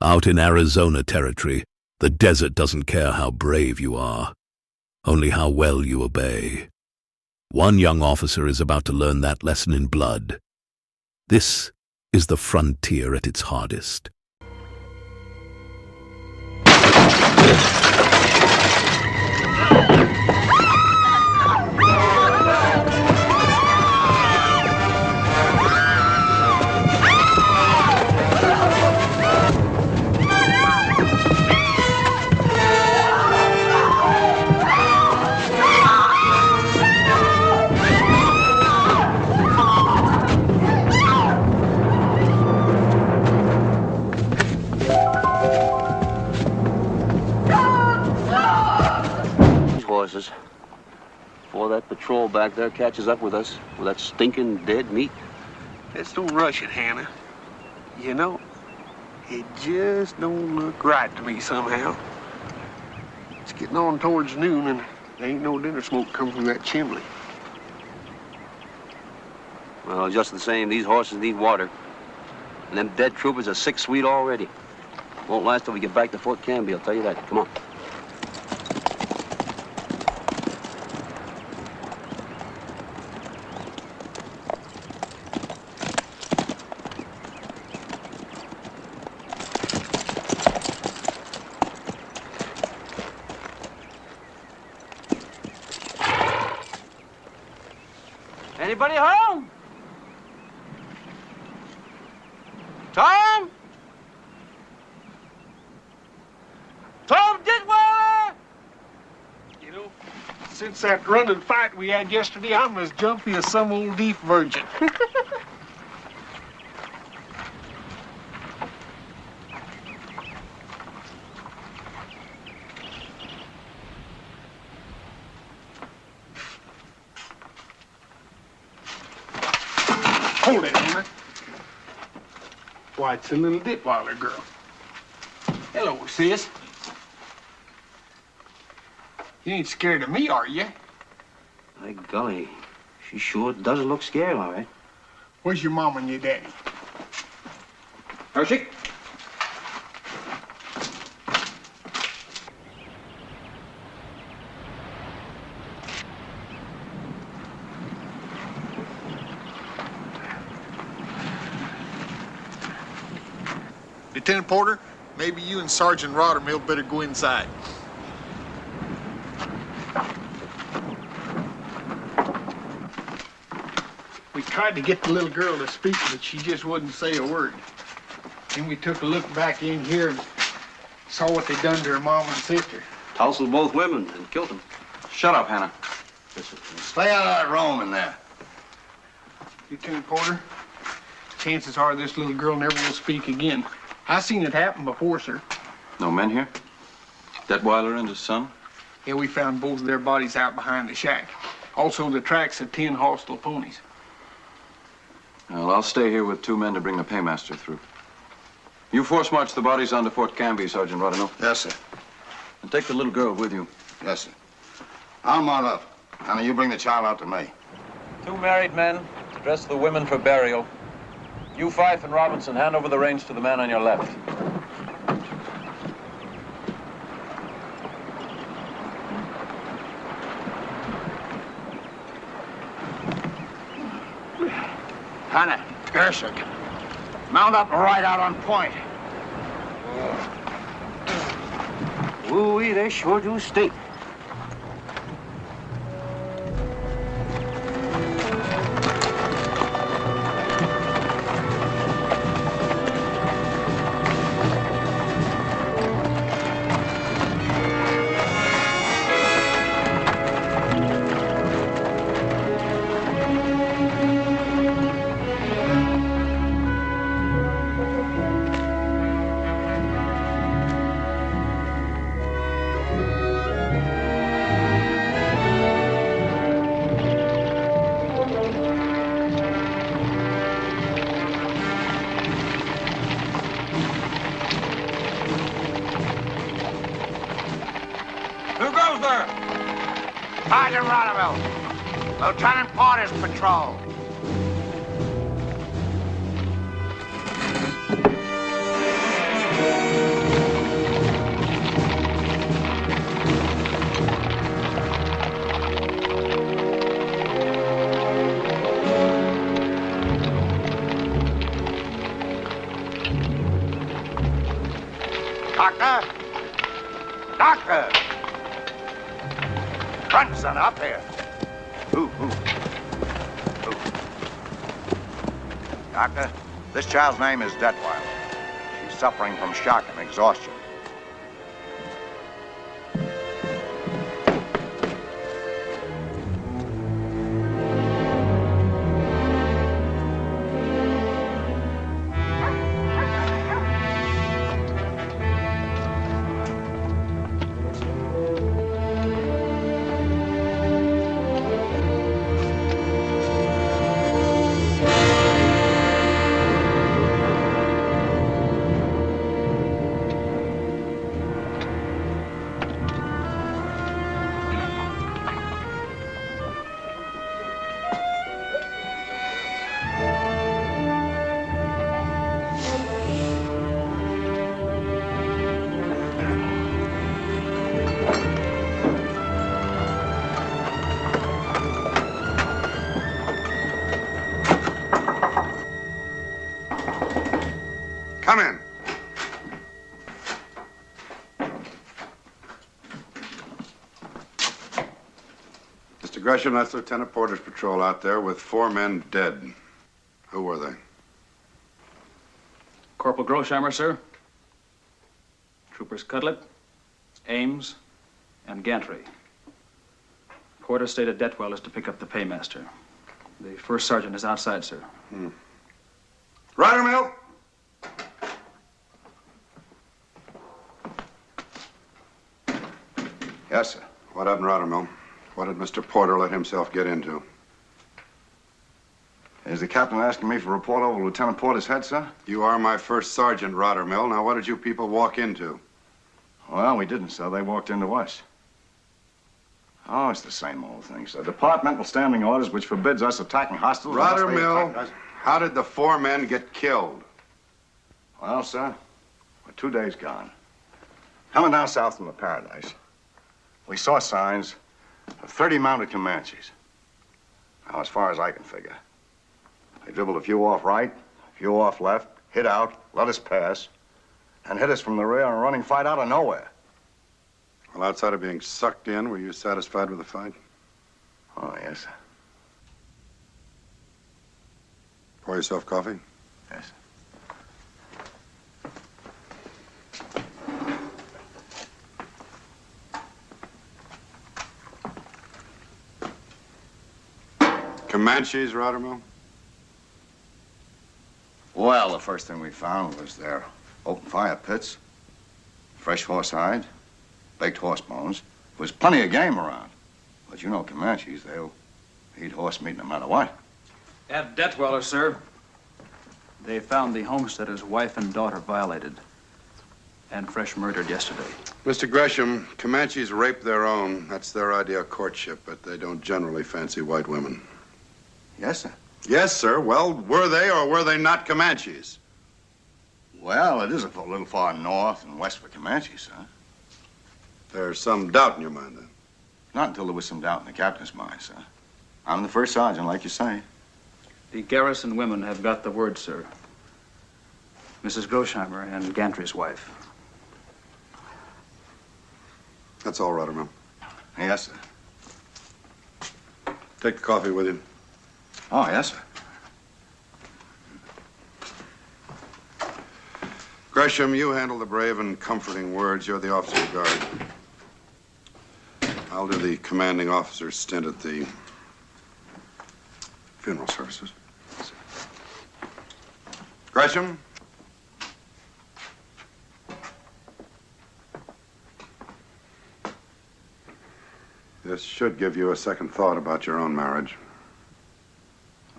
Out in Arizona territory, the desert doesn't care how brave you are, only how well you obey. One young officer is about to learn that lesson in blood. This is the frontier at its hardest. Before that patrol back there catches up with us with that stinking dead meat. Let's don't rush it, Hannah. You know, it just don't look right to me somehow. It's getting on towards noon and there ain't no dinner smoke coming from that chimney. Well, just the same, these horses need water. And them dead troopers are sick sweet already. Won't last till we get back to Fort Canby, I'll tell you that. Come on. Anybody home? Tom? Tom Decoy! You know, since that running fight we had yesterday, I'm as jumpy as some old deep virgin. Hold it, Hannah. Why, it's a little Ditweiler girl. Hello, sis. You ain't scared of me, are you? By golly, she sure does look scared, all right. Where's your mom and your daddy? Hershey? Lieutenant Porter, maybe you and Sergeant Rottermill better go inside. We tried to get the little girl to speak, but she just wouldn't say a word. Then we took a look back in here and saw what they'd done to her mom and sister. Tousled both women and killed them. Shut up, Hannah. Stay out of that room in there. Lieutenant Porter, chances are this little girl never will speak again. I seen it happen before, sir. No men here? Detweiler and his son? Yeah, we found both of their bodies out behind the shack. Also, the tracks of 10 hostile ponies. Well, I'll stay here with 2 men to bring the paymaster through. You force march the bodies onto Fort Canby, Sergeant Rottermill. Yes, sir. And take the little girl with you. Yes, sir. I'll mount up. Anna, you bring the child out to me. 2 married men, dress the women for burial. You, Fife and Robinson, hand over the reins to the man on your left. Hannah, Gershik, mount up and ride out on point. Ooh-wee, they sure do stink. Sergeant Rottermill. Lieutenant Porter's patrol. Doctor! Doctor! Run, son, up here. Ooh. Doctor, this child's name is Decoy. She's suffering from shock and exhaustion. Come in. Mr. Gresham, that's Lieutenant Porter's patrol out there with 4 men dead. Who were they? Corporal Grosheimer, sir. Troopers Cudlett, Ames, and Gantry. Porter stated Detwell is to pick up the paymaster. The first sergeant is outside, sir. Rydermill! Yes, sir. What happened, Rydermill? What did Mr. Porter let himself get into? Is the captain asking me for a report over Lieutenant Porter's head, sir? You are my first sergeant, Rydermill. Now, what did you people walk into? Well, we didn't, sir. They walked into us. Oh, it's the same old thing, sir. Departmental standing orders which forbids us attacking hostiles. unless they Rydermill, attack us. how did the 4 men get killed? Well, sir, we're 2 days gone. Coming down south from the Paradise, we saw signs of 30 mounted Comanches. Now, as far as I can figure, they dribbled a few off right, a few off left, hid out, let us pass, and hit us from the rear in a running fight out of nowhere. Well, outside of being sucked in, were you satisfied with the fight? Oh, yes, sir. Pour yourself coffee? Yes, sir. Comanches, Rydermill? Well, the first thing we found was their open fire pits, fresh horse hide, baked horse bones. There was plenty of game around. But you know Comanches, they'll eat horse meat no matter what. At Detweller, sir, they found the homesteader's wife and daughter violated and fresh murdered yesterday. Mr. Gresham, Comanches rape their own. That's their idea of courtship, but they don't generally fancy white women. Yes, sir. Yes, sir. Well, were they or were they not Comanches? Well, it is a little far north and west for Comanches, sir. There's some doubt in your mind, then. Not until there was some doubt in the captain's mind, sir. I'm the first sergeant, like you say. The garrison women have got the word, sir. Mrs. Grosheimer and Gantry's wife. That's all, Rydermill. Yes, sir. Take the coffee with you. Oh, yes, sir. Gresham, you handle the brave and comforting words. You're the officer of guard. I'll do the commanding officer's stint at the funeral services. Gresham? This should give you a second thought about your own marriage.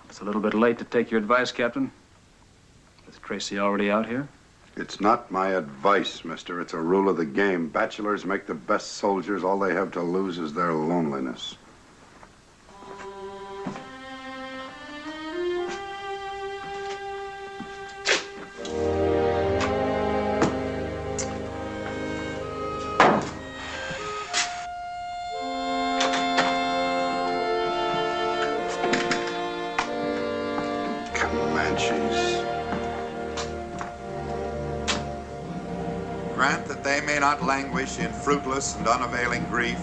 It's a little bit late to take your advice, Captain. Is Tracy already out here? It's not my advice, mister. It's a rule of the game. Bachelors make the best soldiers. All they have to lose is their loneliness. Grant that they may not languish in fruitless and unavailing grief,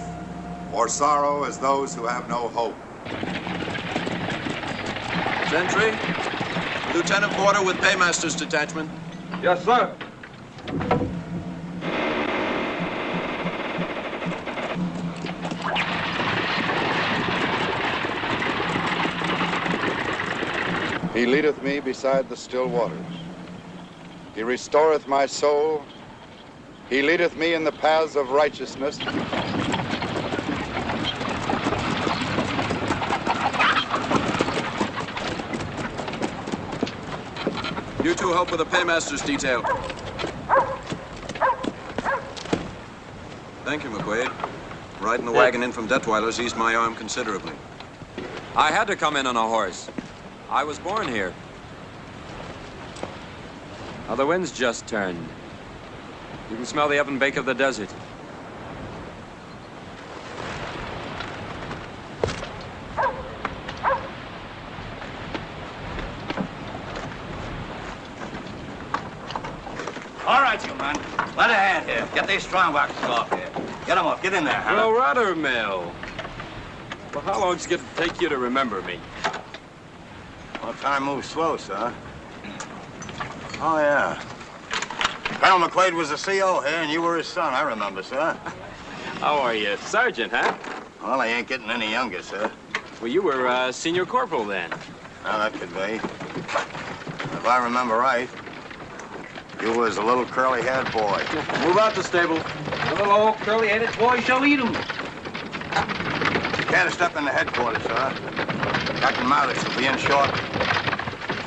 or sorrow as those who have no hope. Gentry, Lieutenant Porter with Paymaster's detachment. Yes, sir. He leadeth me beside the still waters. He restoreth my soul. He leadeth me in the paths of righteousness. You two help with the Paymaster's detail. Thank you, McQuaid. Riding the wagon in from Detweiler's eased my arm considerably. I had to come in on a horse. I was born here. Now the wind's just turned. You can smell the oven bake of the desert. All right, you man. Let a hand here. Get these strong boxes off here. Get them off. Get in there, Hannah. Well, rather, Mel. Well, how long's it going to take you to remember me? Well, time moves slow, sir. Oh, yeah. Colonel McQuaid was the CO here, and you were his son, I remember, sir. How are you? Sergeant, huh? Well, I ain't getting any younger, sir. Well, you were senior corporal then. Now, that could be. If I remember right, you was a little curly-haired boy. Move out the stable. The little old curly-headed boy shall eat him. You can't step in the headquarters, sir. Captain Maddox will be in short.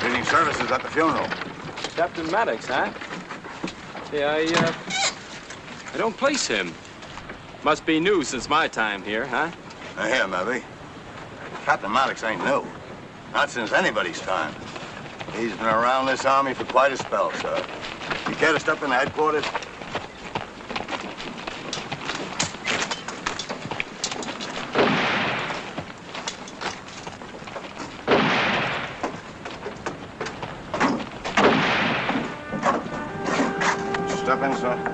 Leading services at the funeral. Captain Maddox, huh? Yeah, I don't place him. Must be new since my time here, huh? Now, here, maybe. Captain Maddox ain't new. Not since anybody's time. He's been around this army for quite a spell, sir. You care to step in the headquarters? Step in, sir.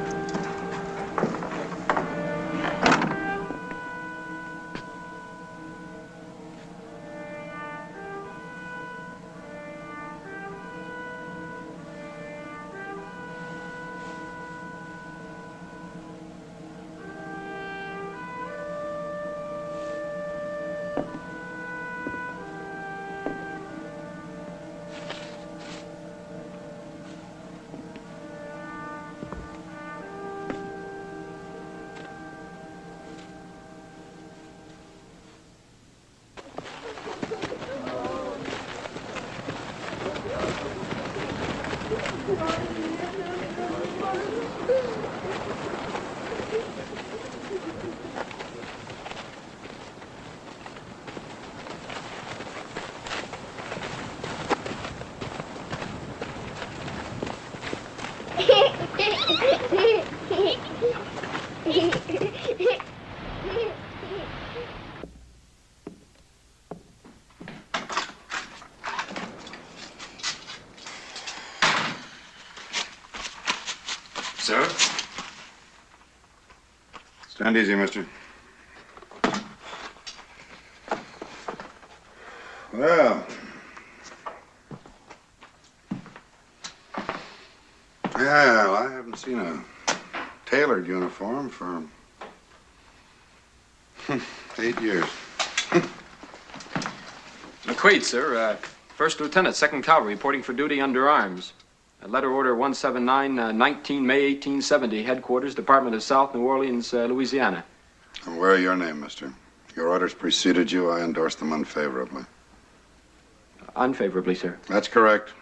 Sir? Stand easy, mister. Well. Well, I haven't seen a tailored uniform for 8 years. McQuaid, sir. First Lieutenant, 2nd Cavalry, reporting for duty under arms. Letter Order 179, 19 May 1870, Headquarters, Department of South New Orleans, Louisiana. And where are your name, mister? Your orders preceded you. I endorse them unfavorably. Unfavorably, sir. That's correct.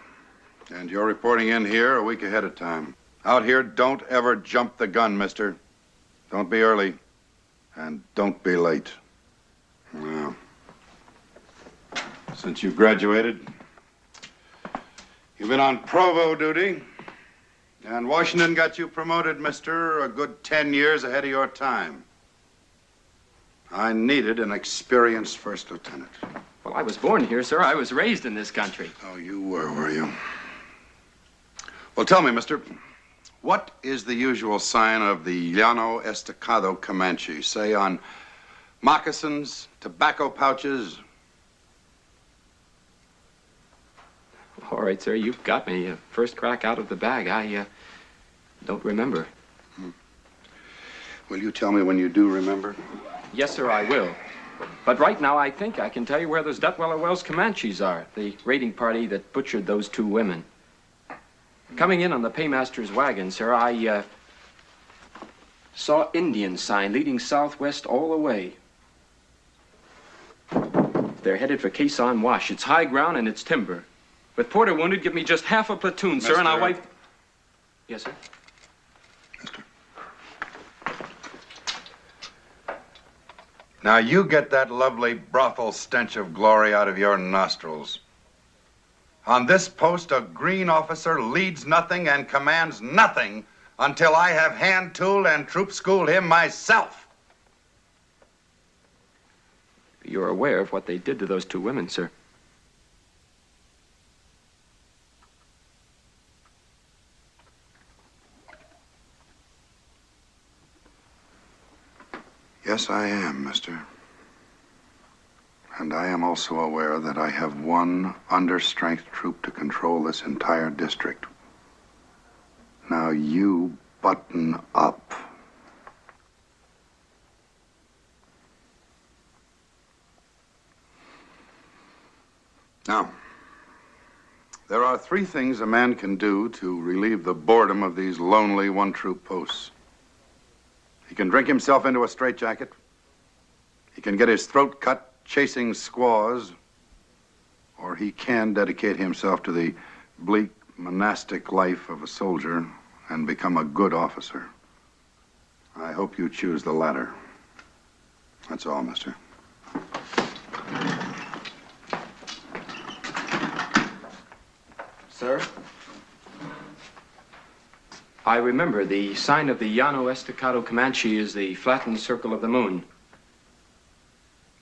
And you're reporting in here a week ahead of time. Out here, don't ever jump the gun, mister. Don't be early. And don't be late. Now, since you graduated, you've been on provo duty, and Washington got you promoted, mister, a good 10 years ahead of your time. I needed an experienced first lieutenant. Well, I was born here, sir. I was raised in this country. Oh, you were you? Well, tell me, mister, What is the usual sign of the Llano Estacado Comanche? Say on moccasins, tobacco pouches. All right, sir, you've got me. First crack out of the bag. I don't remember. Will you tell me when you do remember? Yes, sir, I will. But right now, I think I can tell you where those Detweller Wells Comanches are, the raiding party that butchered those 2 women. Coming in on the paymaster's wagon, sir, I saw Indian sign leading southwest all the way. They're headed for Quezon Wash. It's high ground and it's timber. With Porter wounded, give me just half a platoon, sir, and I'll wipe... Yes, sir? Now you get that lovely brothel stench of glory out of your nostrils. On this post, a green officer leads nothing and commands nothing until I have hand-tooled and troop-schooled him myself. You're aware of what they did to those 2 women, sir. Yes, I am, mister. And I am also aware that I have one understrength troop to control this entire district. Now you button up. Now, there are 3 things a man can do to relieve the boredom of these lonely one-troop posts. He can drink himself into a straitjacket. He can get his throat cut chasing squaws, or he can dedicate himself to the bleak monastic life of a soldier and become a good officer. I hope you choose the latter. That's all, mister. Sir? I remember the sign of the Llano Estacado Comanche is the flattened circle of the moon.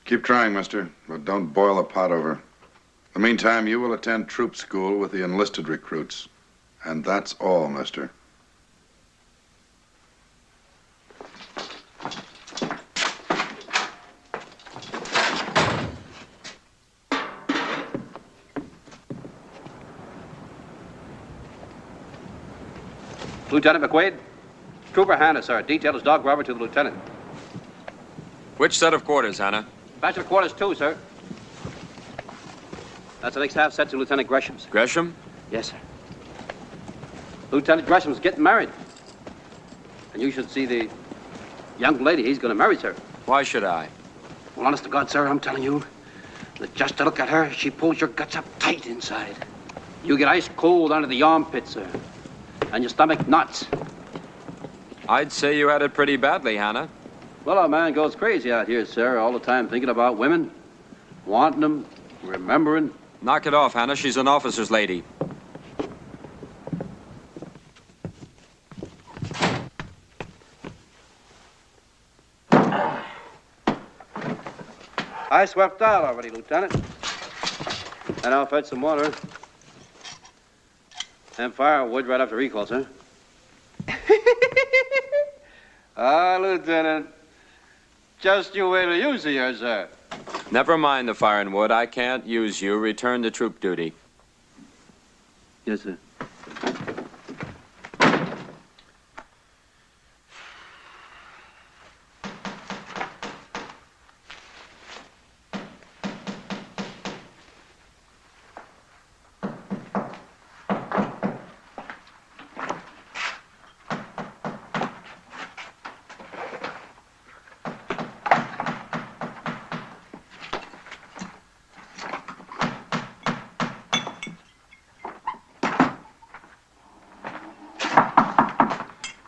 Keep trying, mister, but don't boil the pot over. In the meantime, you will attend troop school with the enlisted recruits. And that's all, mister. Lieutenant McQuaid, Trooper Hanna, sir. Detail is dog robber to the lieutenant. Which set of quarters, Hanna? Bachelor quarters 2, sir. That's the next half set to Lieutenant Gresham's. Gresham? Yes, sir. Lieutenant Gresham's getting married. And you should see the young lady he's going to marry, sir. Why should I? Well, honest to God, sir, I'm telling you that just to look at her, she pulls your guts up tight inside. You get ice cold under the armpit, sir. And your stomach knots. I'd say you had it pretty badly, Hanna. Well, our man goes crazy out here, sir, all the time thinking about women, wanting them, remembering. Knock it off, Hanna. She's an officer's lady. I swept out already, Lieutenant. And I'll fetch some water. And firewood right after recall, sir. Lieutenant. Just you wait till you see her, sir. Never mind the fire and wood. I can't use you. Return to troop duty. Yes, sir.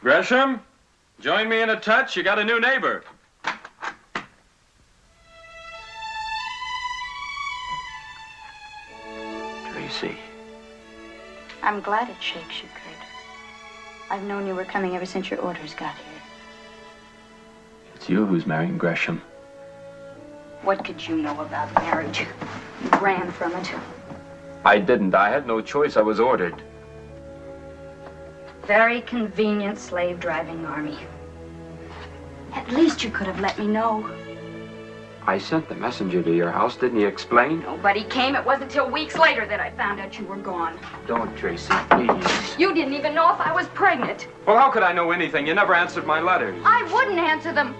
Gresham, join me in a touch. You got a new neighbor. Tracy. I'm glad it shakes you, Kurt. I've known you were coming ever since your orders got here. It's you who's marrying Gresham. What could you know about marriage? You ran from it. I didn't. I had no choice. I was ordered. Very convenient slave-driving army. At least you could have let me know. I sent the messenger to your house. Didn't he explain? Nobody came. It wasn't till weeks later that I found out you were gone. Don't, Tracy, please. You didn't even know if I was pregnant. Well, how could I know anything? You never answered my letters. I wouldn't answer them.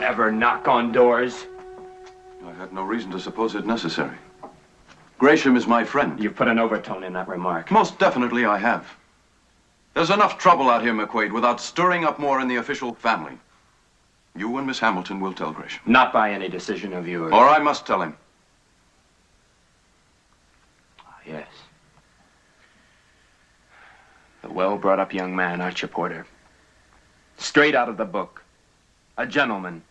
Ever knock on doors? I had no reason to suppose it necessary. Gresham is my friend. You put an overtone in that remark. Most definitely I have. There's enough trouble out here, McQuaid, without stirring up more in the official family. You and Miss Hamilton will tell Gresham. Not by any decision of yours. Or I must tell him. Yes. The well-brought-up young man, aren't you, Porter? Straight out of the book. A gentleman.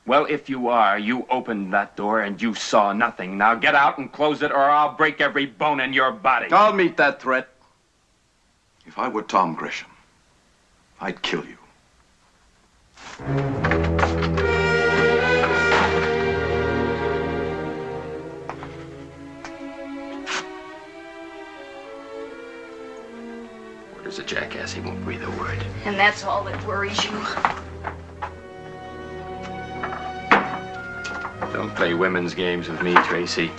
Well, if you are, you opened that door and you saw nothing. Now get out and close it or I'll break every bone in your body. I'll meet that threat. If I were Tom Gresham, I'd kill you. Where's a jackass? He won't breathe a word. And that's all that worries you. Don't play women's games with me, Tracy.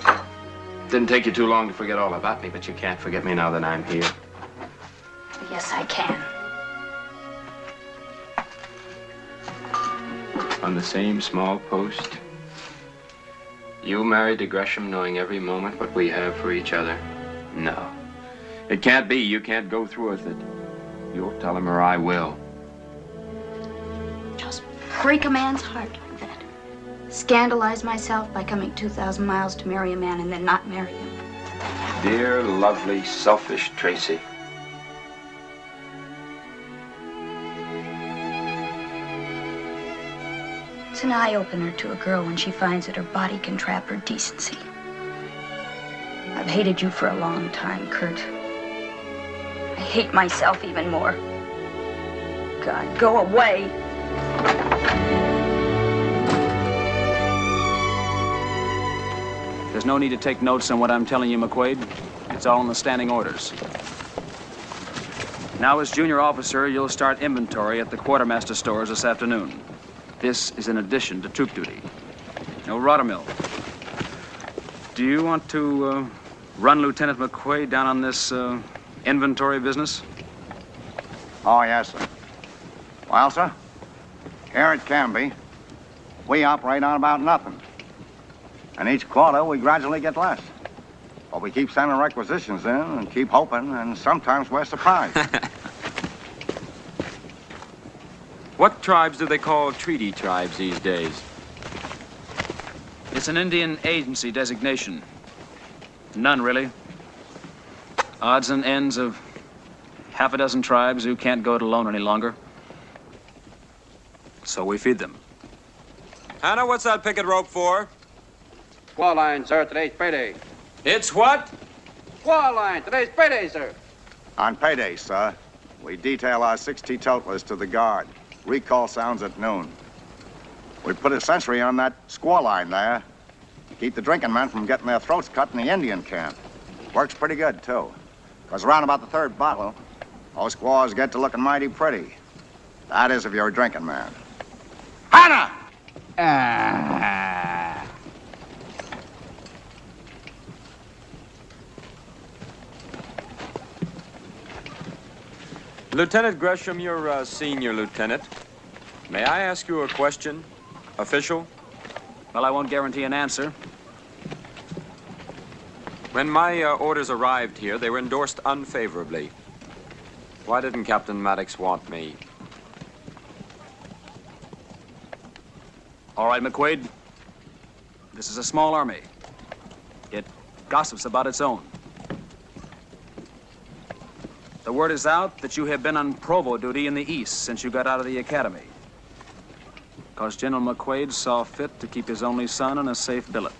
Didn't take you too long to forget all about me, but you can't forget me now that I'm here. Yes, I can. On the same small post. You married to Gresham knowing every moment what we have for each other? No. It can't be. You can't go through with it. You'll tell him or I will. Just break a man's heart like that. Scandalize myself by coming 2,000 miles to marry a man and then not marry him. Dear, lovely, selfish Tracy. It's an eye-opener to a girl when she finds that her body can trap her decency. I've hated you for a long time, Kurt. I hate myself even more. God, go away. There's no need to take notes on what I'm telling you, McQuaid. It's all in the standing orders. Now, as junior officer, you'll start inventory at the quartermaster stores this afternoon. This is in addition to troop duty. No Rottermill. Do you want to run Lieutenant McQuaid down on this inventory business? Oh, yes, sir. Well, sir, here at Canby, we operate on about nothing. And each quarter, we gradually get less. But we keep sending requisitions in and keep hoping, and sometimes we're surprised. What tribes do they call treaty tribes these days? It's an Indian agency designation. None, really. Odds and ends of half a dozen tribes who can't go it alone any longer. So we feed them. Hannah, what's that picket rope for? Squaw line, sir. Today's payday. It's what? Squaw line. Today's payday, sir. On payday, sir, we detail our 6 teetotalers to the guard. Recall sounds at noon. We put a sentry on that squaw line there. Keep the drinking men from getting their throats cut in the Indian camp. Works pretty good, too. Because around about the 3rd bottle, those squaws get to looking mighty pretty. That is if you're a drinking man. Hannah! Lieutenant Gresham, you're a senior lieutenant. May I ask you a question? Official? Well, I won't guarantee an answer. When my orders arrived here, they were endorsed unfavorably. Why didn't Captain Maddox want me? All right, McQuaid. This is a small army. It gossips about its own. The word is out that you have been on provo duty in the East since you got out of the academy. Because General McQuaid saw fit to keep his only son in a safe billet.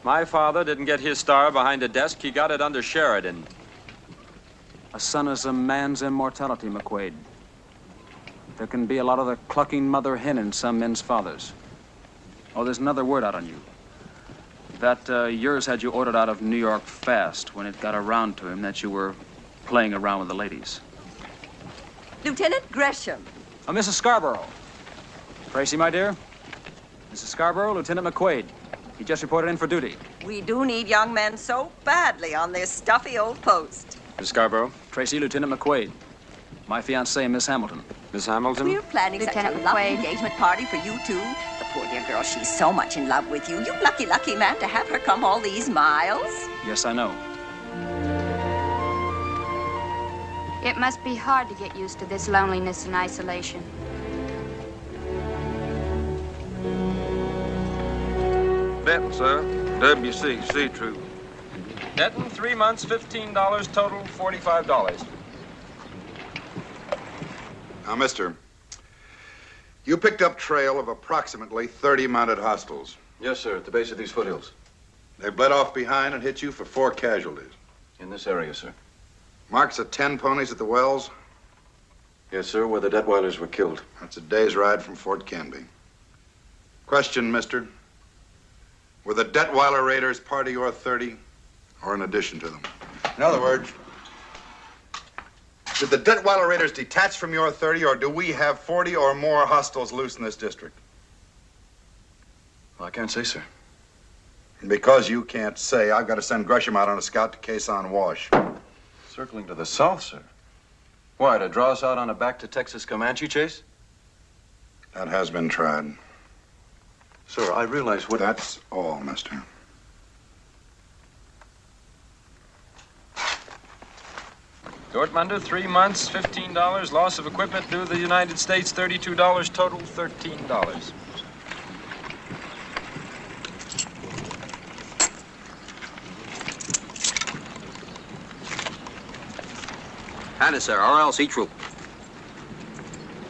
My father didn't get his star behind a desk. He got it under Sheridan. A son is a man's immortality, McQuaid. There can be a lot of the clucking mother hen in some men's fathers. Oh, there's another word out on you. That yours had you ordered out of New York fast when it got around to him that you were playing around with the ladies. Lieutenant Gresham. Mrs. Scarborough. Tracy, my dear. Mrs. Scarborough, Lieutenant McQuaid. He just reported in for duty. We do need young men so badly on this stuffy old post. Miss Scarborough. Tracy, Lieutenant McQuaid. My fiancée, Miss Hamilton. Miss Hamilton? We're planning such a lovely engagement party for you two. The poor dear girl, she's so much in love with you. You lucky, lucky man to have her come all these miles. Yes, I know. It must be hard to get used to this loneliness and isolation. Benton, sir. WC, Troop. Benton, 3 months, $15, total $45. Now, mister, you picked up trail of approximately 30 mounted hostiles. Yes, sir, at the base of these foothills. They bled off behind and hit you for 4 casualties. In this area, sir. Marks of 10 ponies at the wells? Yes, sir, where the Detweilers were killed. That's a day's ride from Fort Canby. Question, mister. Were the Detweiler raiders part of your 30 or in addition to them? In other words, did the Detweiler raiders detach from your 30 or do we have 40 or more hostiles loose in this district? Well, I can't say, sir. And because you can't say, I've got to send Gresham out on a scout to Quezon Wash. Circling to the south, sir. Why, to draw us out on a back-to-Texas Comanche chase? That has been tried. Sir, I realize what... That's all, mister. Dortmunder, 3 months, $15. Loss of equipment due to the United States, $32. Total, $13. Hannah, sir, RLC troop.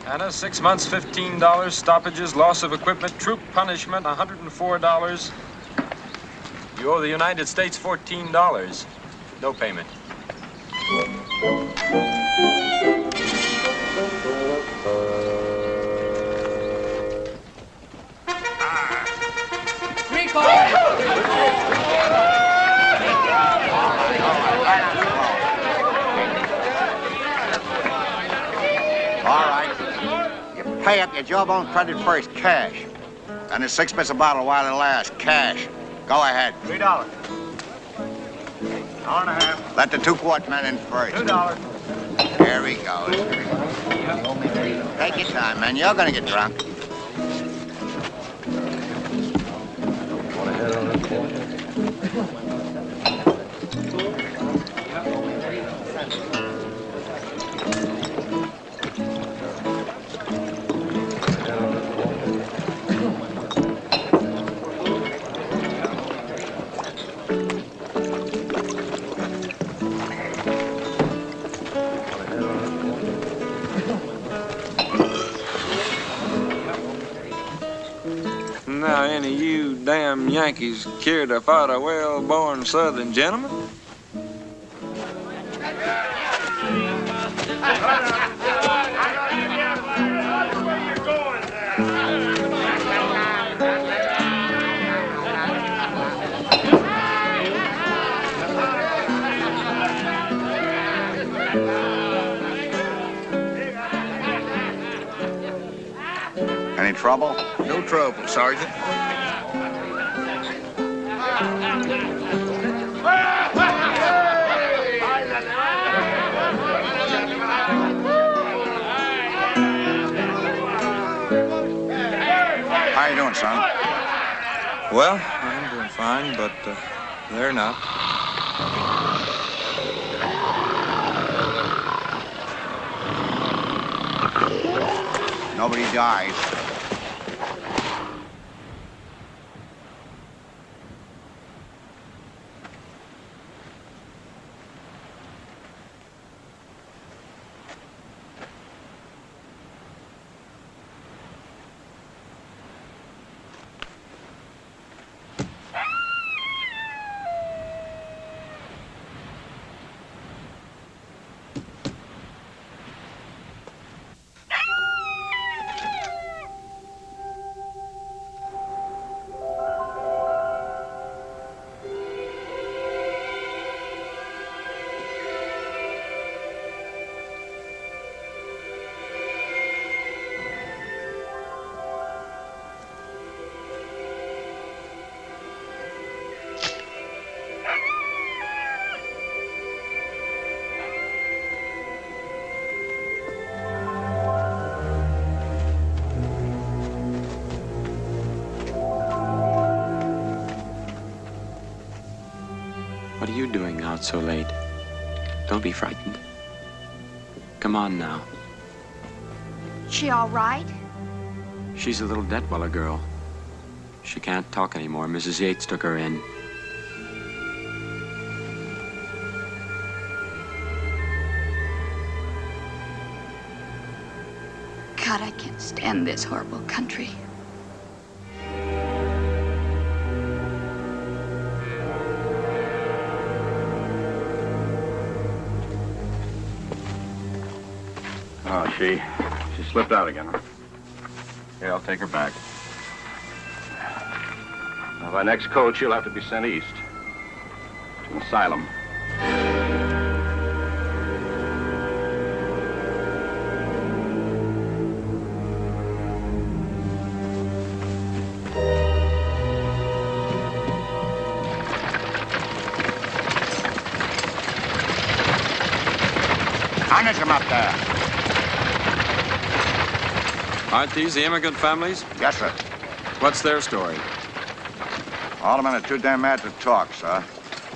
Anna, 6 months, $15. Stoppages, loss of equipment, troop punishment, $104. You owe the United States $14. No payment. Pay up your jawbone credit first, cash. And it's 6 bits a bottle while it lasts, cash. Go ahead. $3. $1.50. Let the 2-quart man in first. $2. There he goes. Take your time, man. You're gonna get drunk. Now, any of you damn Yankees care to fight a well-born Southern gentleman? Any trouble? No trouble, Sergeant. How you doing, son? Well, I'm doing fine, but they're not. Nobody dies. out so late. Don't be frightened. Come on now. She all right? She's a little Detweiler girl. She can't talk anymore. Mrs. Yates took her in. God, I can't stand this horrible country. Oh, she slipped out again, huh? Yeah, I'll take her back. Now, by next coach, you'll have to be sent east. To an asylum. Punish him up there. Aren't these the immigrant families? Yes, sir. What's their story? All the men are too damn mad to talk, sir.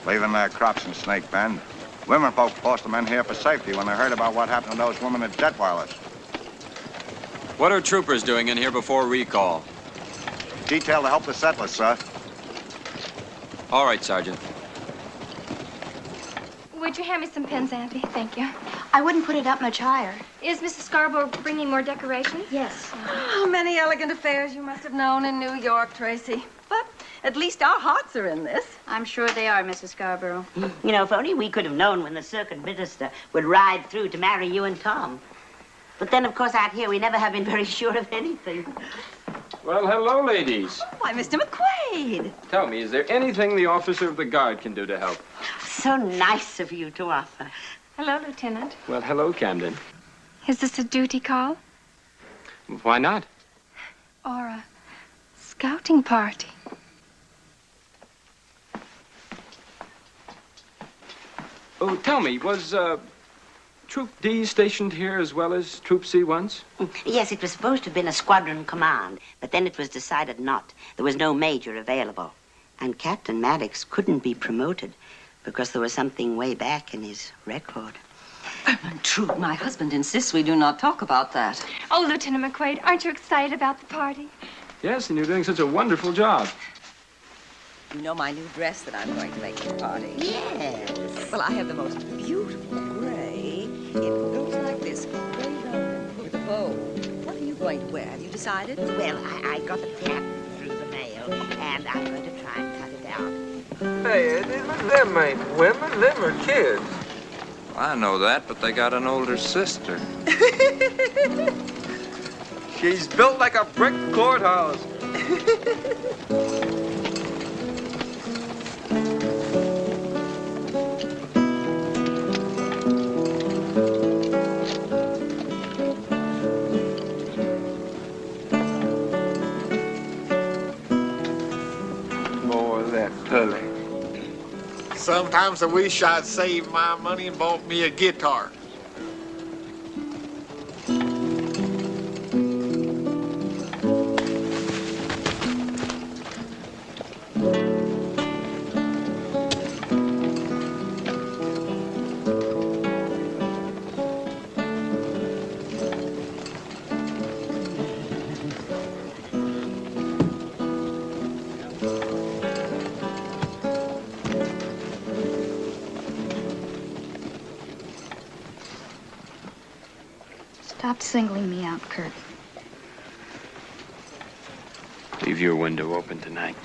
Leaving their crops in Snake Bend. Women folk forced the men here for safety when they heard about what happened to those women at Detweiler's. What are troopers doing in here before recall? Detailed to help the settlers, sir. All right, Sergeant. Would you hand me some pins, Auntie? Thank you. I wouldn't put it up much higher. Is Mrs. Scarborough bringing more decorations? Yes. Oh, many elegant affairs you must have known in New York, Tracy. But at least our hearts are in this. I'm sure they are, Mrs. Scarborough. You know, if only we could have known when the circuit minister would ride through to marry you and Tom. But then, of course, out here, we never have been very sure of anything. Well, hello, ladies. Why, Mr. McQuaid. Tell me, is there anything the officer of the guard can do to help? So nice of you to offer. Hello, Lieutenant. Well, hello, Camden. Is this a duty call Why not? or a scouting party? Oh, tell me, was Troop D stationed here as well as Troop C once? Yes, it was supposed to have been a squadron command, but then it was decided not. There was no major available. And Captain Maddox couldn't be promoted because there was something way back in his record. True, my husband insists we do not talk about that. Oh, Lieutenant McQuaid, aren't you excited about the party? Yes, and you're doing such a wonderful job. You know my new dress that I'm going to make for the party? Yes. Well, I have the most beautiful gray. It goes like this, gray velvet with a bow. What are you going to wear? Have you decided? Well, I got the pattern through the mail, and I'm going to try and cut it out. Hey, them ain't women, them are kids. I know that, but they got an older sister. She's built like a brick courthouse. More of that Tully. Sometimes I wish I'd saved my money and bought me a guitar. Stop singling me out, Kurt. Leave your window open tonight.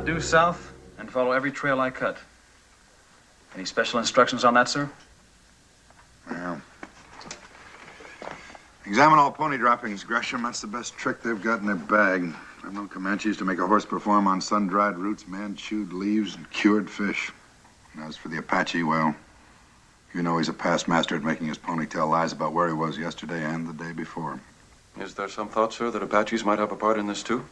Due south and follow every trail I cut. Any special instructions on that, sir? Well, Examine all pony droppings, Gresham. That's the best trick they've got in their bag. I've known Comanches to make a horse perform on sun-dried roots, man-chewed leaves, and cured fish. And as for the Apache, well, you know he's a past master at making his pony tell lies about where he was yesterday and the day before. Is there some thought, sir, that Apaches might have a part in this, too?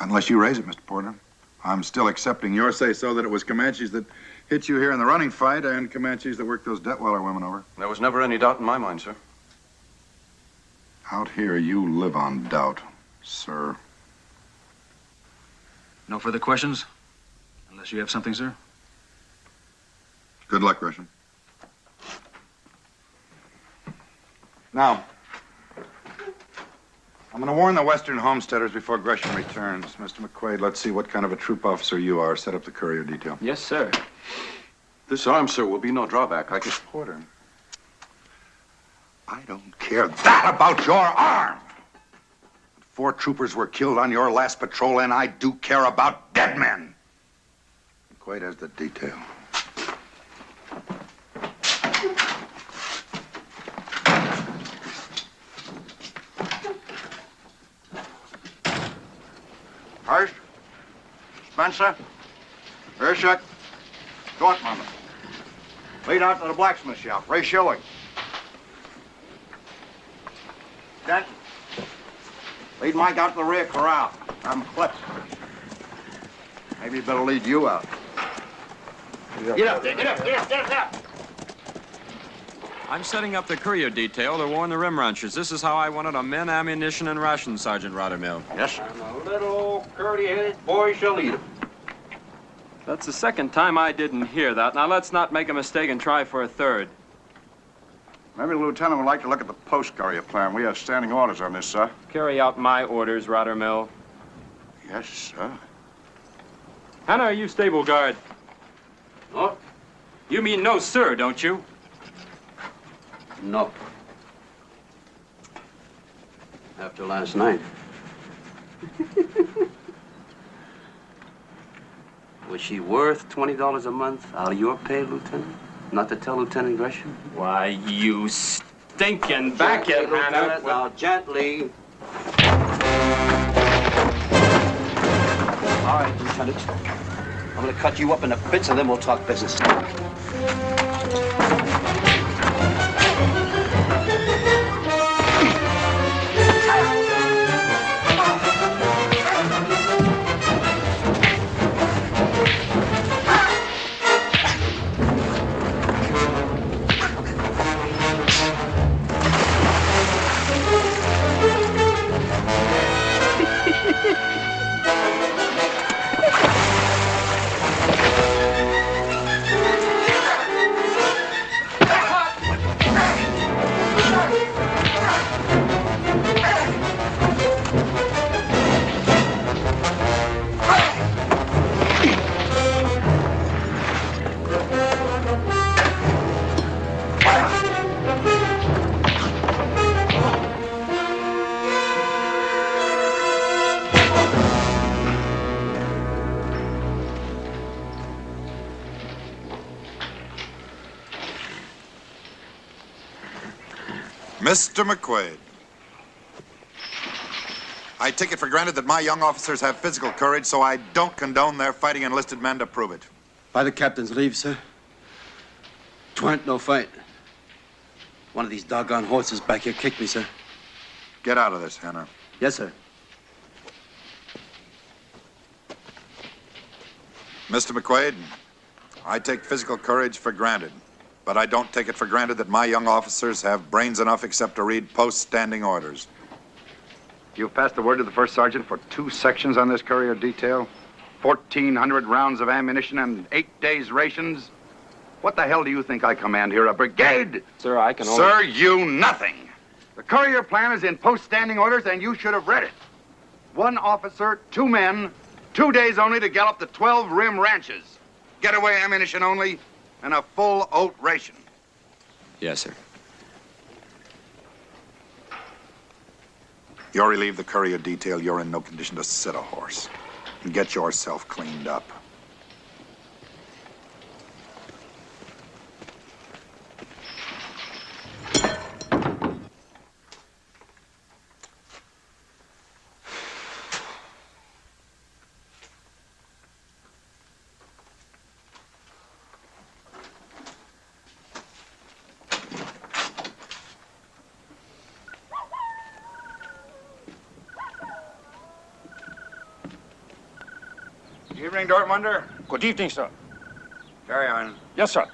Unless you raise it, Mr. Porter. I'm still accepting your say-so that it was Comanches that hit you here in the running fight and Comanches that worked those Detweiler women over. There was never any doubt in my mind, sir. Out here, you live on doubt, sir. No further questions? Unless you have something, sir? Good luck, Gresham. Now, I'm going to warn the Western homesteaders before Gresham returns. Mr. McQuaid, let's see what kind of a troop officer you are. Set up the courier detail. Yes, sir. This arm, sir, will be no drawback. I can... Porter. I don't care that about your arm. 4 troopers were killed on your last patrol, and I do care about dead men. McQuaid has the detail. Hurst, Spencer, Urshuk, Dortmund. Lead out to the blacksmith shop. Ray Schilling. Denton. Lead Mike out to the rear corral. I'm clipped. Maybe you better lead you out. Get up there, get up, get up, get up! I'm setting up the courier detail to warn the rim ranchers. This is how I wanted a men, ammunition, and rations, Sergeant Rottermill. Yes, sir. And a little curdy-headed boy shall lead him. That's the second time I didn't hear that. Now, let's not make a mistake and try for a third. Maybe the lieutenant would like to look at the post courier plan. We have standing orders on this, sir. Carry out my orders, Rottermill. Yes, sir. Hannah, are you stable guard? No. You mean no, sir, don't you? No. After last night. Was she worth $20 a month out of your pay, Lieutenant? Not to tell Lieutenant Gresham? Why, you stinking back it, Hannah. Now, gently. All right, Lieutenant. I'm gonna cut you up into bits and then we'll talk business. Mr. McQuaid, I take it for granted that my young officers have physical courage, so I don't condone their fighting enlisted men to prove it. By the captain's leave, sir. 'Twarn't no fight. One of these doggone horses back here kicked me, sir. Get out of this, Hannah. Yes, sir. Mr. McQuaid, I take physical courage for granted, but I don't take it for granted that my young officers have brains enough except to read post-standing orders. You've passed the word to the first sergeant for 2 sections on this courier detail, 1,400 rounds of ammunition and 8 days' rations. What the hell do you think I command here, a brigade? Sir, I can only... Sir, you nothing. The courier plan is in post-standing orders, and you should have read it. 1 officer, 2 men, 2 days only to gallop the 12 rim ranches. Getaway ammunition only, and a full oat ration. Yes, sir. You're relieved the courier detail. You're in no condition to sit a horse. And get yourself cleaned up. Evening, Dortmunder. Good evening, sir. Carry on. Yes, sir.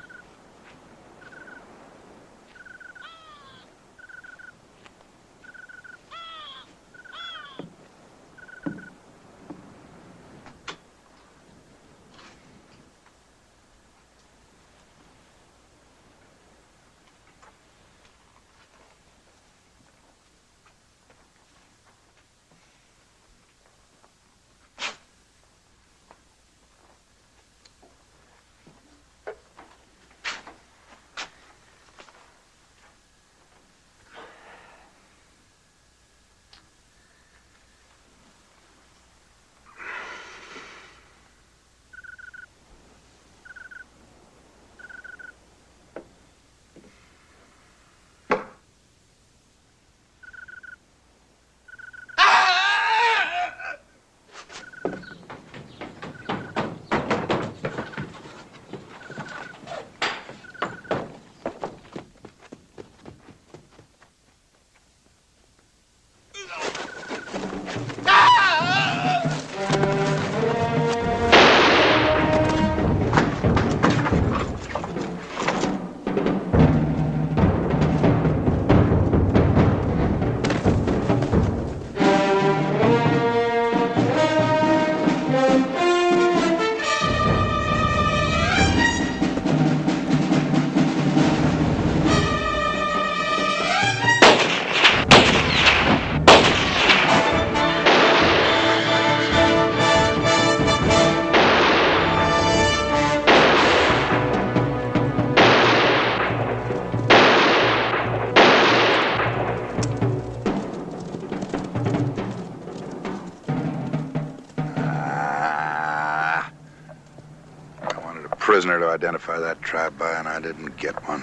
Prisoner to identify that tribe by, and I didn't get one.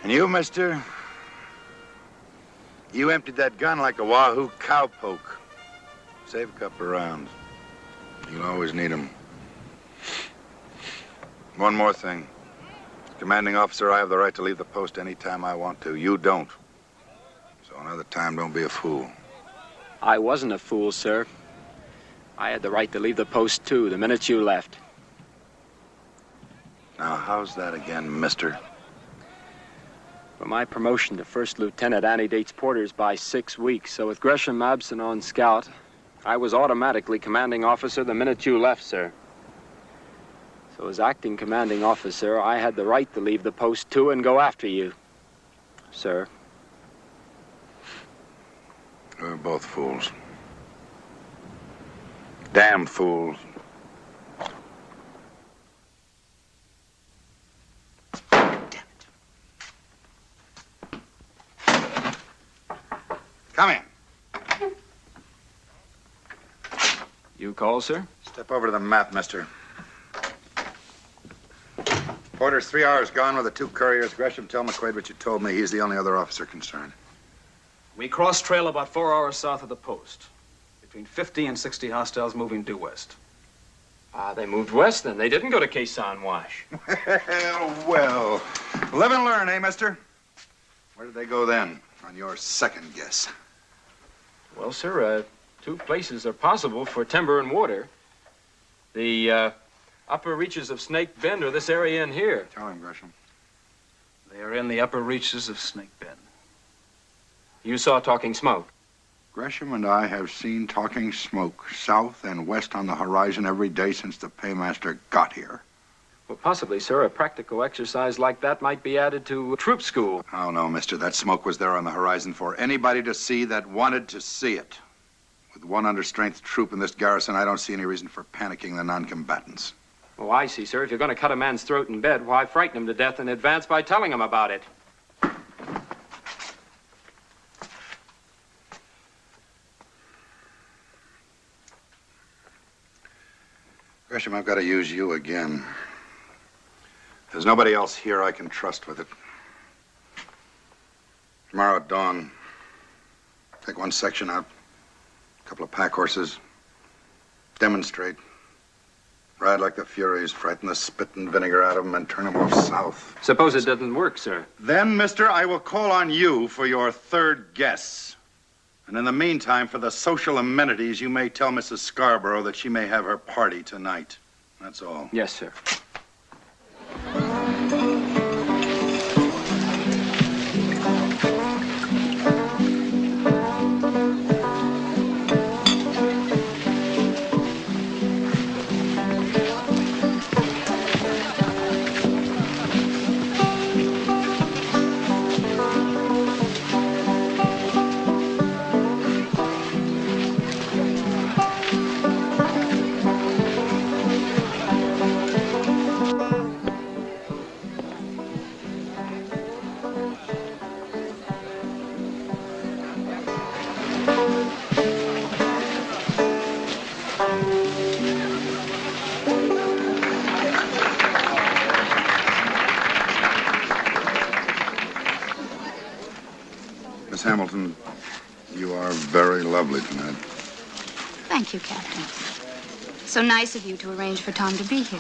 And you, mister, you emptied that gun like a wahoo cowpoke. Save a couple of rounds. You'll always need them. One more thing. Commanding officer, I have the right to leave the post any time I want to. You don't. So another time, don't be a fool. I wasn't a fool, sir. I had the right to leave the post, too, the minute you left. Now, how's that again, mister? For my promotion to first lieutenant antedates Porter's by 6 weeks, so with Gresham absent on scout, I was automatically commanding officer the minute you left, sir. So as acting commanding officer, I had the right to leave the post, too, and go after you, sir. We're both fools. Damn fools. Come in. You call, sir? Step over to the map, mister. Porter's 3 hours gone with the 2 couriers. Gresham, tell McQuaid what you told me. He's the only other officer concerned. We crossed trail about 4 hours south of the post. Between 50 and 60 hostiles moving due west. Ah, they moved west then. They didn't go to Quezon Wash. Well, live and learn, eh, mister? Where did they go then, on your second guess? Well, sir, 2 places are possible for timber and water. The upper reaches of Snake Bend or this area in here. Tell him, Gresham. They are in the upper reaches of Snake Bend. You saw talking smoke. Gresham and I have seen talking smoke south and west on the horizon every day since the paymaster got here. Well, possibly, sir. A practical exercise like that might be added to troop school. Oh, no, mister. That smoke was there on the horizon for anybody to see that wanted to see it. With 1 understrength troop in this garrison, I don't see any reason for panicking the non-combatants. Oh, I see, sir. If you're going to cut a man's throat in bed, why frighten him to death in advance by telling him about it? Gresham, I've got to use you again. There's nobody else here I can trust with it. Tomorrow at dawn, take 1 section out, a couple of pack horses, demonstrate, ride like the Furies, frighten the spit and vinegar out of them, and turn them off south. Suppose it doesn't work, sir. Then, mister, I will call on you for your 3rd guess. And in the meantime, for the social amenities, you may tell Mrs. Scarborough that she may have her party tonight. That's all. Yes, sir. Miss Hamilton, you are very lovely tonight. Thank you, Captain. So nice of you to arrange for Tom to be here.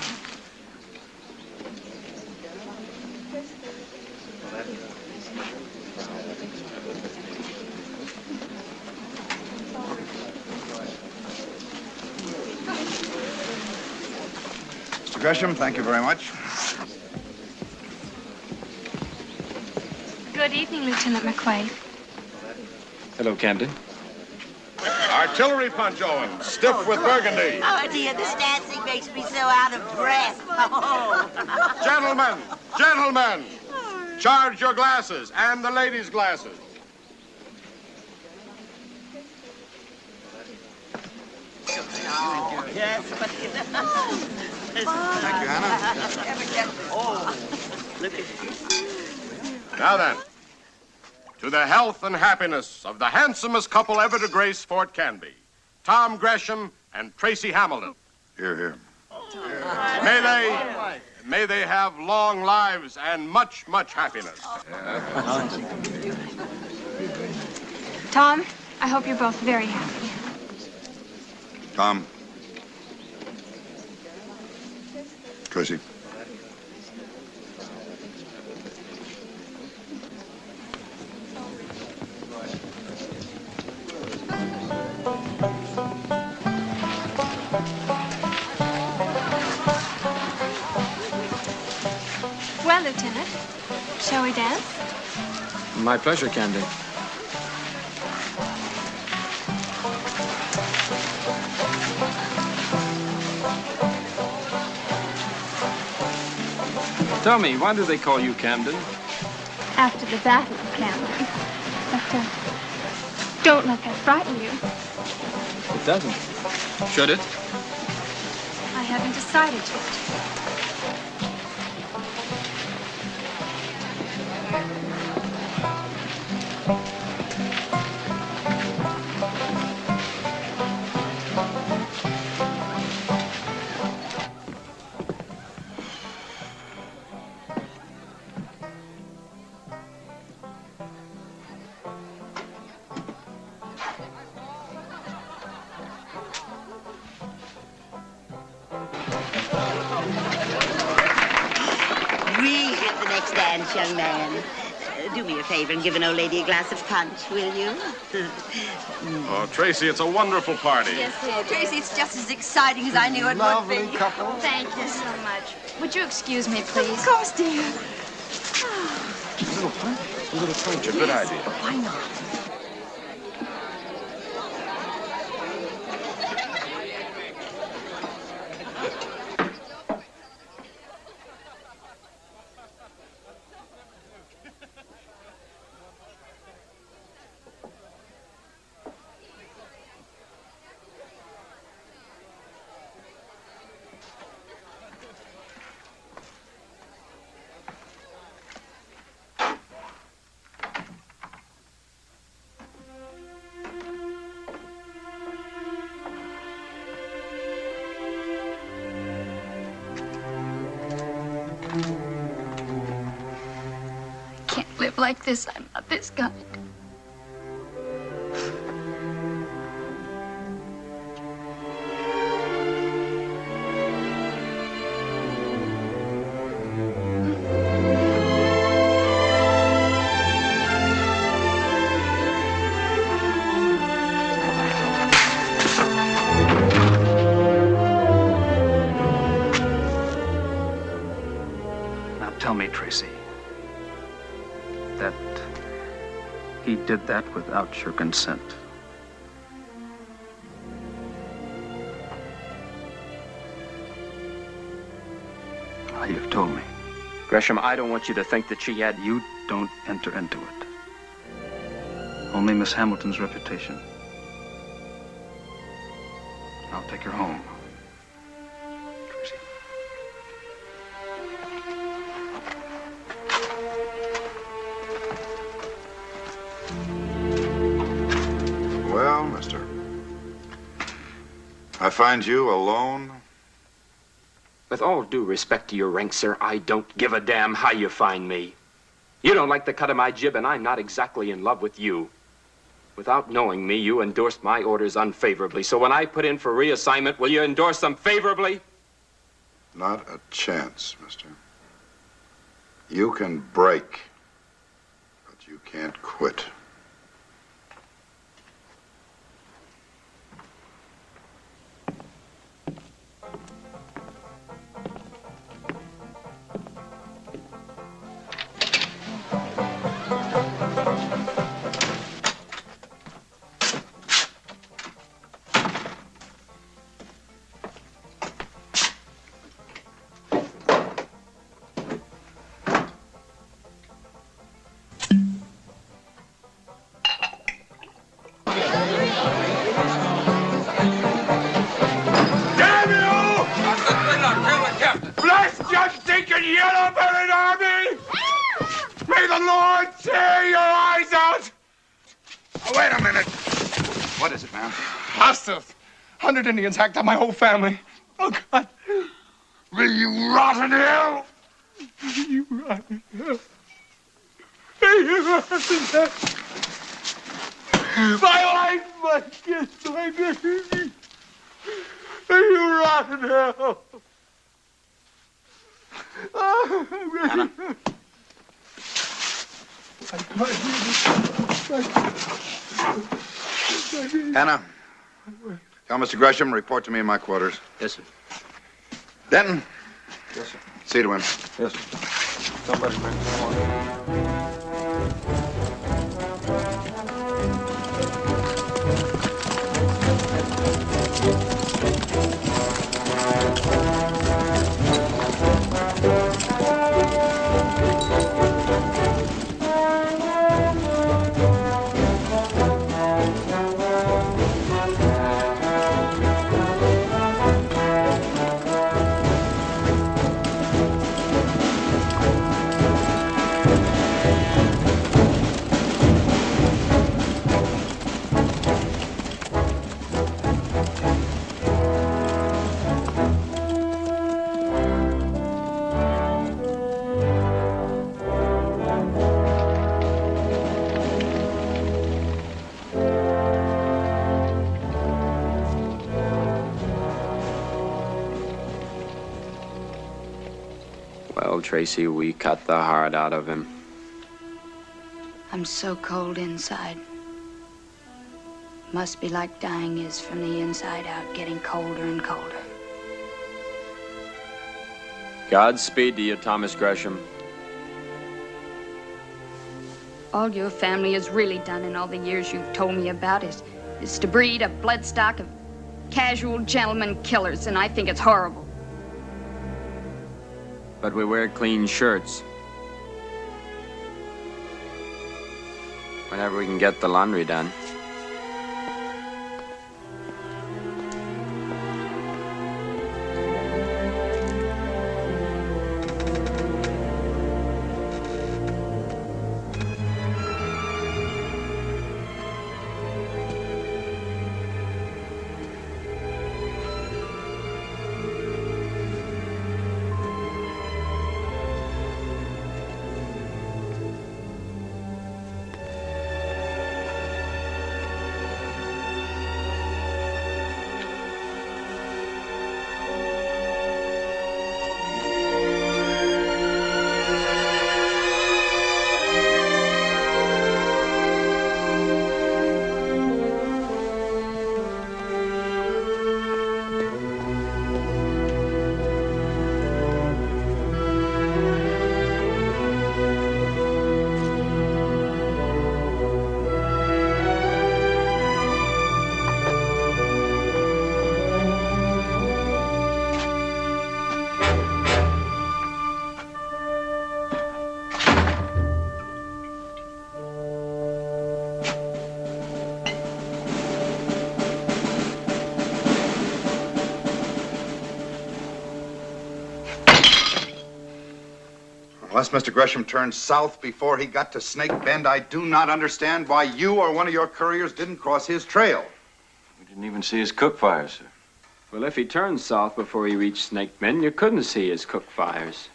Mr. Gresham, thank you very much. Good evening, Lieutenant McQuaid. Hello, Camden. Artillery punch, Owen. Stiff with burgundy. Oh, dear, this dancing makes me so out of breath. Oh. Gentlemen, charge your glasses and the ladies' glasses. Oh, yes, but Thank you, Hannah. Oh, look at this. Now then, to the health and happiness of the handsomest couple ever to grace Fort Canby, Tom Gresham and Tracy Hamilton. Here, here. May they have long lives and much, much happiness. Tom, I hope you're both very happy. Tom. Tracy. Well, Lieutenant, shall we dance? My pleasure, Camden. Tell me, why do they call you Camden? After the Battle of Cavalry. But don't let that frighten you. It doesn't. Should it? I haven't decided yet. We have the next dance, young man. Do me a favor and give an old lady a glass of punch, will you? Oh, Tracy, it's a wonderful party. Yes, dear. Tracy, it's just as exciting as I knew it would be. Lovely couple. Thank you so much. Would you excuse me, please? Of course, dear. A little punch, a good idea. Why not? Can't live like this. I'm not this kind. me, Tracy, that he did that without your consent. Well, you've told me. Gresham, I don't want you to think that she had... You don't enter into it. Only Miss Hamilton's reputation. I'll take her home. Tracy. Well, mister, I find you alone. With all due respect to your rank, sir, I don't give a damn how you find me. You don't like the cut of my jib, and I'm not exactly in love with you. Without knowing me, you endorsed my orders unfavorably. So when I put in for reassignment, will you endorse them favorably? Not a chance, mister. You can break, but you can't quit. Indians hacked out my whole family. Oh, God. Will you rot in hell? Will you rot in hell? Will you rot in hell? My life, my kids, my baby. Will you rot in hell? Anna. Anna. Tell Mr. Gresham, report to me in my quarters. Yes, sir. Denton. Yes, sir. See to him. Yes, sir. Somebody make Well, Tracy, we cut the heart out of him. I'm so cold inside. Must be like dying is from the inside out, getting colder and colder. Godspeed to you, Thomas Gresham. All your family has really done in all the years you've told me about is to breed a bloodstock of casual gentlemen killers, and I think it's horrible. But we wear clean shirts. Whenever we can get the laundry done. Unless Mr. Gresham turned south before he got to Snake Bend, I do not understand why you or one of your couriers didn't cross his trail. We didn't even see his cook fires, sir. Well, if he turned south before he reached Snake Bend, you couldn't see his cook fires.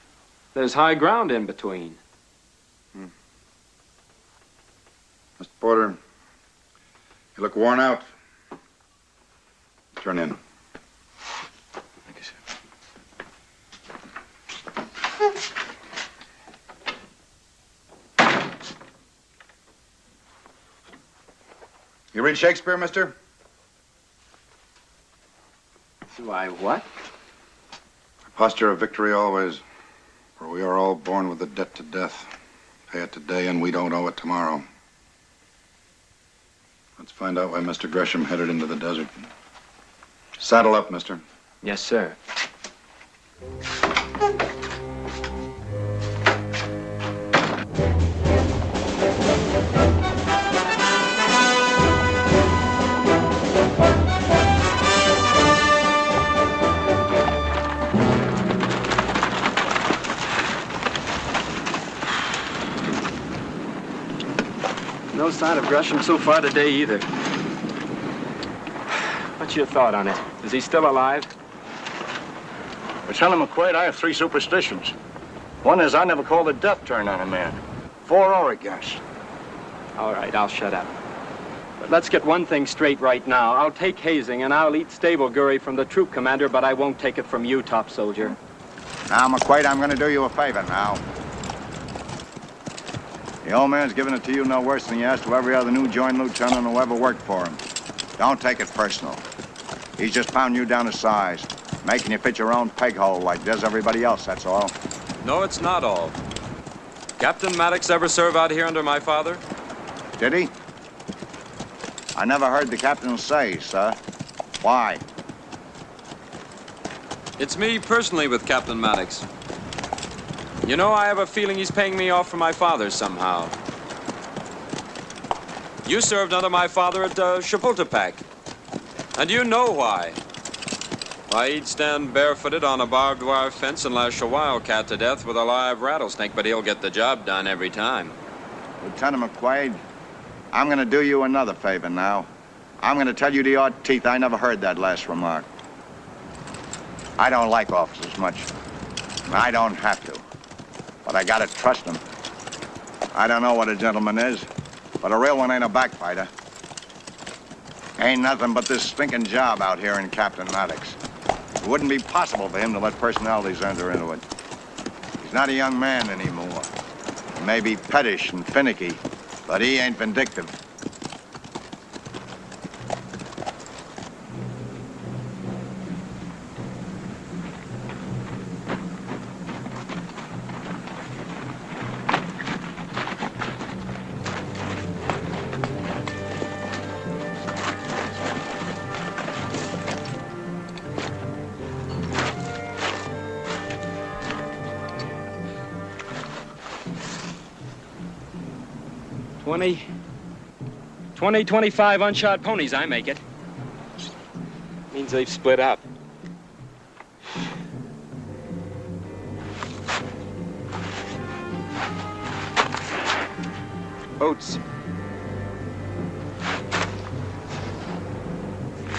There's high ground in between. Mr. Porter, you look worn out. Turn in. Thank you, sir. You read Shakespeare, mister? Do I what? A posture of victory always, for we are all born with a debt to death. Pay it today and we don't owe it tomorrow. Let's find out why Mr. Gresham headed into the desert. Saddle up, mister. Yes, sir. No sign of Gresham so far today either. What's your thought on it? Is he still alive? Well, Charlie McQuaid, I have 3 superstitions. One is I never called a death turn on a man, for or against. All right, I'll shut up. But let's get one thing straight right now. I'll take hazing and I'll eat stable gurry from the troop commander, but I won't take it from you, top soldier. Now, McQuaid, I'm going to do you a favor now. The old man's giving it to you no worse than he has to every other new joined lieutenant who ever worked for him. Don't take it personal. He's just pounding you down to size, making you fit your own peg hole like does everybody else, that's all. No, it's not all. Captain Maddox ever serve out here under my father? Did he? I never heard the captain say, sir. Why? It's me personally with Captain Maddox. You know, I have a feeling he's paying me off for my father somehow. You served under my father at Chapultepec. And you know why. Why, he'd stand barefooted on a barbed wire fence and lash a wildcat to death with a live rattlesnake, but he'll get the job done every time. Lieutenant McQuaid, I'm going to do you another favor now. I'm going to tell you to your teeth I never heard that last remark. I don't like officers much. I don't have to. But I gotta trust them. I don't know what a gentleman is, but a real one ain't a backbiter. Ain't nothing but this stinking job out here in Captain Maddox. It wouldn't be possible for him to let personalities enter into it. He's not a young man anymore. He may be pettish and finicky, but he ain't vindictive. Twenty, 25 unshod ponies, I make it. Means they've split up. Oats.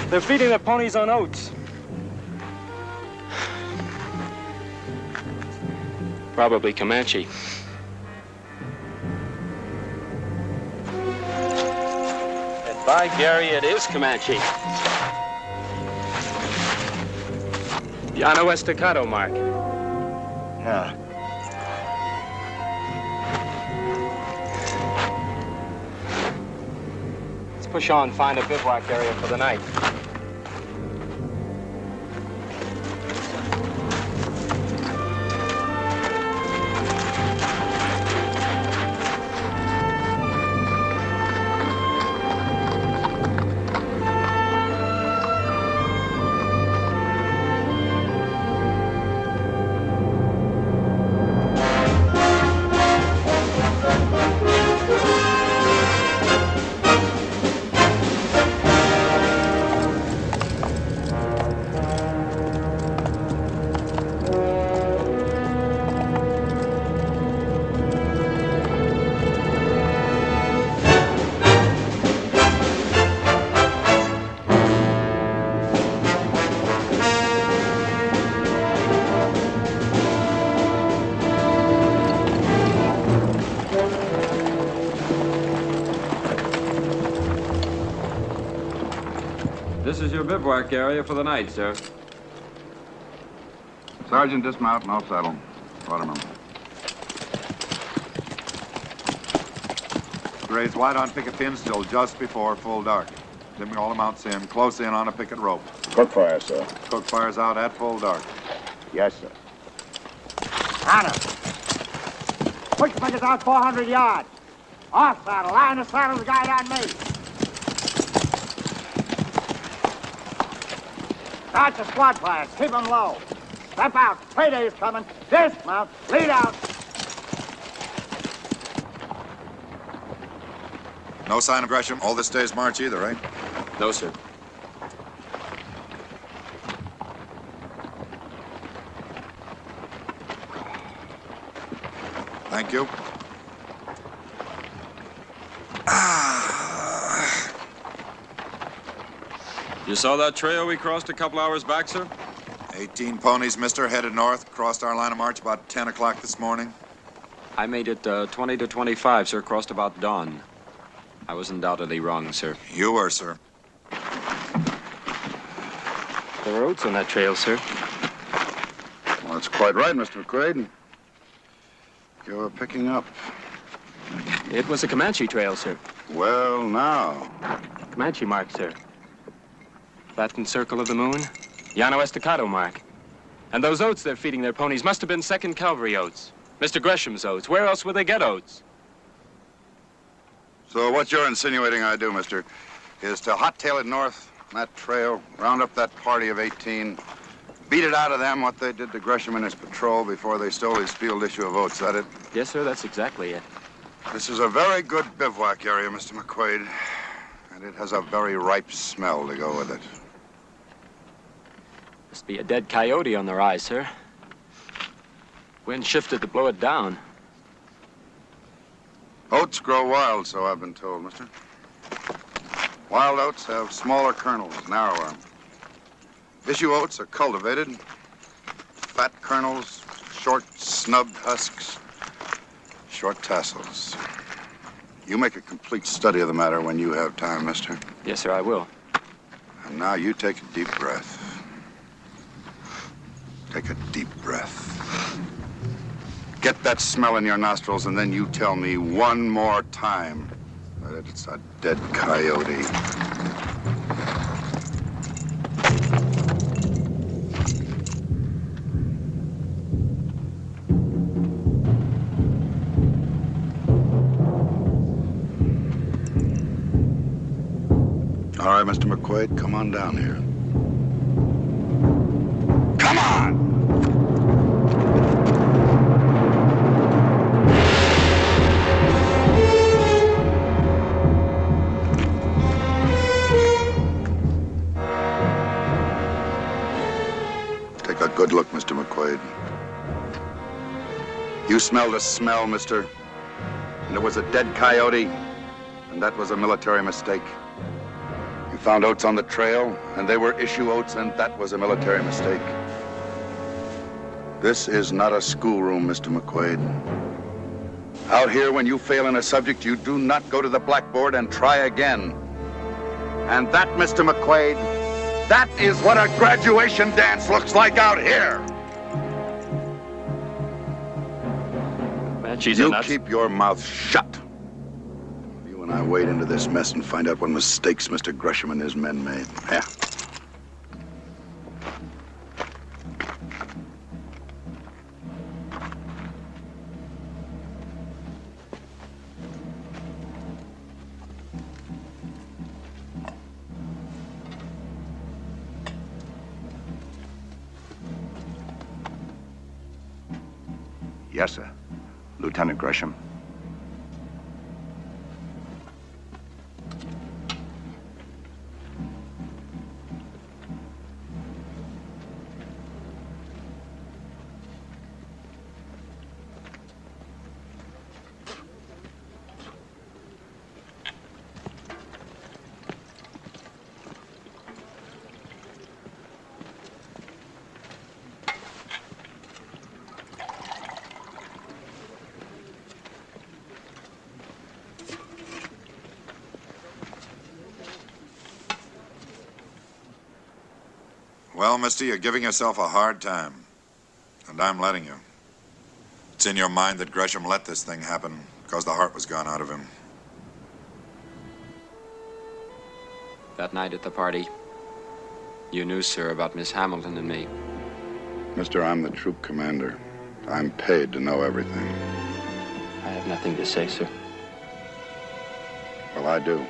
They're feeding the ponies on oats. Probably Comanche. By Gary, it is Comanche. Llano Estacado mark. Yeah. Let's push on, find a bivouac area for the night. your bivouac area for the night, sir. Sergeant, dismount and I'll saddle. Waterman. Raise wide on picket pins till just before full dark. Then we all mounts in, close in on a picket rope. Cook fire, sir. Cook fires out at full dark. Yes, sir. Hunter. Push the pickets out 400 yards. Off saddle. Line the saddle, the guide on me. Start the squad fires. Keep them low. Step out. Payday's coming. Dismount. Lead out. No sign of Gresham all this day's march either, right? No, sir. Thank you. You saw that trail we crossed a couple hours back, sir? 18 ponies, mister, headed north. Crossed our line of march about 10 o'clock this morning. I made it 20 to 25, sir. Crossed about dawn. I was undoubtedly wrong, sir. You were, sir. There were oats on that trail, sir. Well, that's quite right, Mr. McQuaid. You're picking up. It was a Comanche trail, sir. Well, now. Comanche mark, sir. Flattened circle of the moon. Llano Estacado mark. And those oats they're feeding their ponies must have been 2nd Cavalry oats. Mr. Gresham's oats. Where else would they get oats? So what you're insinuating I do, mister, is to hot-tail it north on that trail, round up that party of 18, beat it out of them what they did to Gresham and his patrol before they stole his field issue of oats, that it? Yes, sir, that's exactly it. This is a very good bivouac area, Mr. McQuaid, and it has a very ripe smell to go with it. Must be a dead coyote on the rise, sir. Wind shifted to blow it down. Oats grow wild, so I've been told, mister. Wild oats have smaller kernels, narrower. Issue oats are cultivated. Fat kernels, short, snubbed husks, short tassels. You make a complete study of the matter when you have time, mister. Yes, sir, I will. And now you take a deep breath. Take a deep breath. Get that smell in your nostrils, and then you tell me one more time that it's a dead coyote. All right, Mr. McQuaid, come on down here. Come on! Take a good look, Mr. McQuaid. You smelled a smell, mister, and it was a dead coyote, and that was a military mistake. You found oats on the trail, and they were issue oats, and that was a military mistake. This is not a schoolroom, Mr. McQuaid. Out here, when you fail in a subject, you do not go to the blackboard and try again. And that, Mr. McQuaid, that is what a graduation dance looks like out here. You keep your mouth shut. You and I wade into this mess and find out what mistakes Mr. Gresham and his men made. Yeah. Yes, sir. Lieutenant Gresham. Well, mister, you're giving yourself a hard time. And I'm letting you. It's in your mind that Gresham let this thing happen because the heart was gone out of him. That night at the party, you knew, sir, about Miss Hamilton and me. Mister, I'm the troop commander. I'm paid to know everything. I have nothing to say, sir. Well, I do.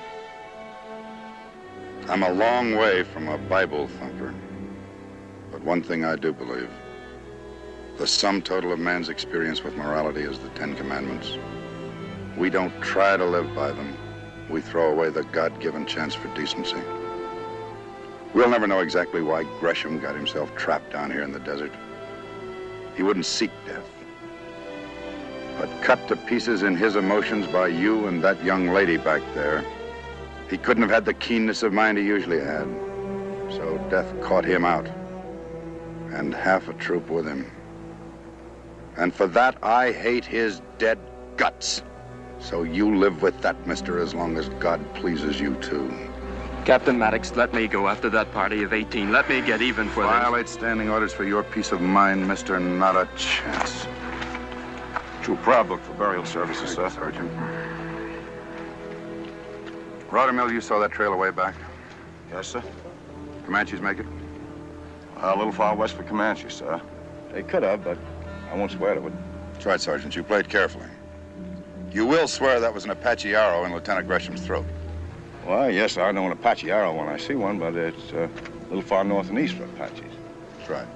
I'm a long way from a Bible thumper. But one thing I do believe. The sum total of man's experience with morality is the Ten Commandments. We don't try to live by them. We throw away the God-given chance for decency. We'll never know exactly why Gresham got himself trapped down here in the desert. He wouldn't seek death. But cut to pieces in his emotions by you and that young lady back there, he couldn't have had the keenness of mind he usually had. So death caught him out, and half a troop with him. And for that, I hate his dead guts. So you live with that, mister, as long as God pleases you too. Captain Maddox, let me go after that party of 18. Let me get even for this. Violate standing orders for your peace of mind, mister. Not a chance. True proud book for burial services, sir. Sergeant. Rottermill, you saw that trail away back? Yes, sir. Comanches make it? A little far west for Comanche, sir. They could have, but I won't swear to it. That's right, Sergeant. You played carefully. You will swear that was an Apache arrow in Lieutenant Gresham's throat. Well, yes, I know an Apache arrow when I see one, but it's a little far north and east for Apaches. That's right.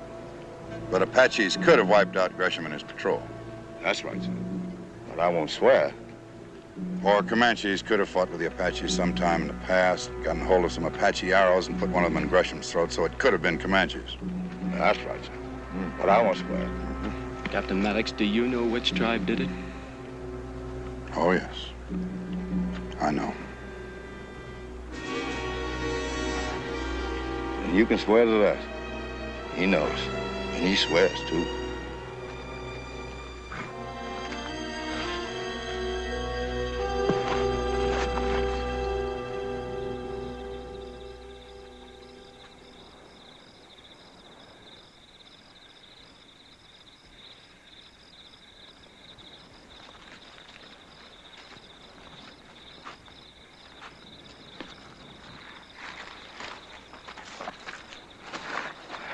But Apaches could have wiped out Gresham and his patrol. That's right, sir. But I won't swear. Or Comanches could have fought with the Apaches sometime in the past, gotten hold of some Apache arrows and put one of them in Gresham's throat, so it could have been Comanches. That's right, sir. But I won't swear. Captain Maddox, do you know which tribe did it? Oh, yes. I know. And you can swear to that. He knows. And he swears, too.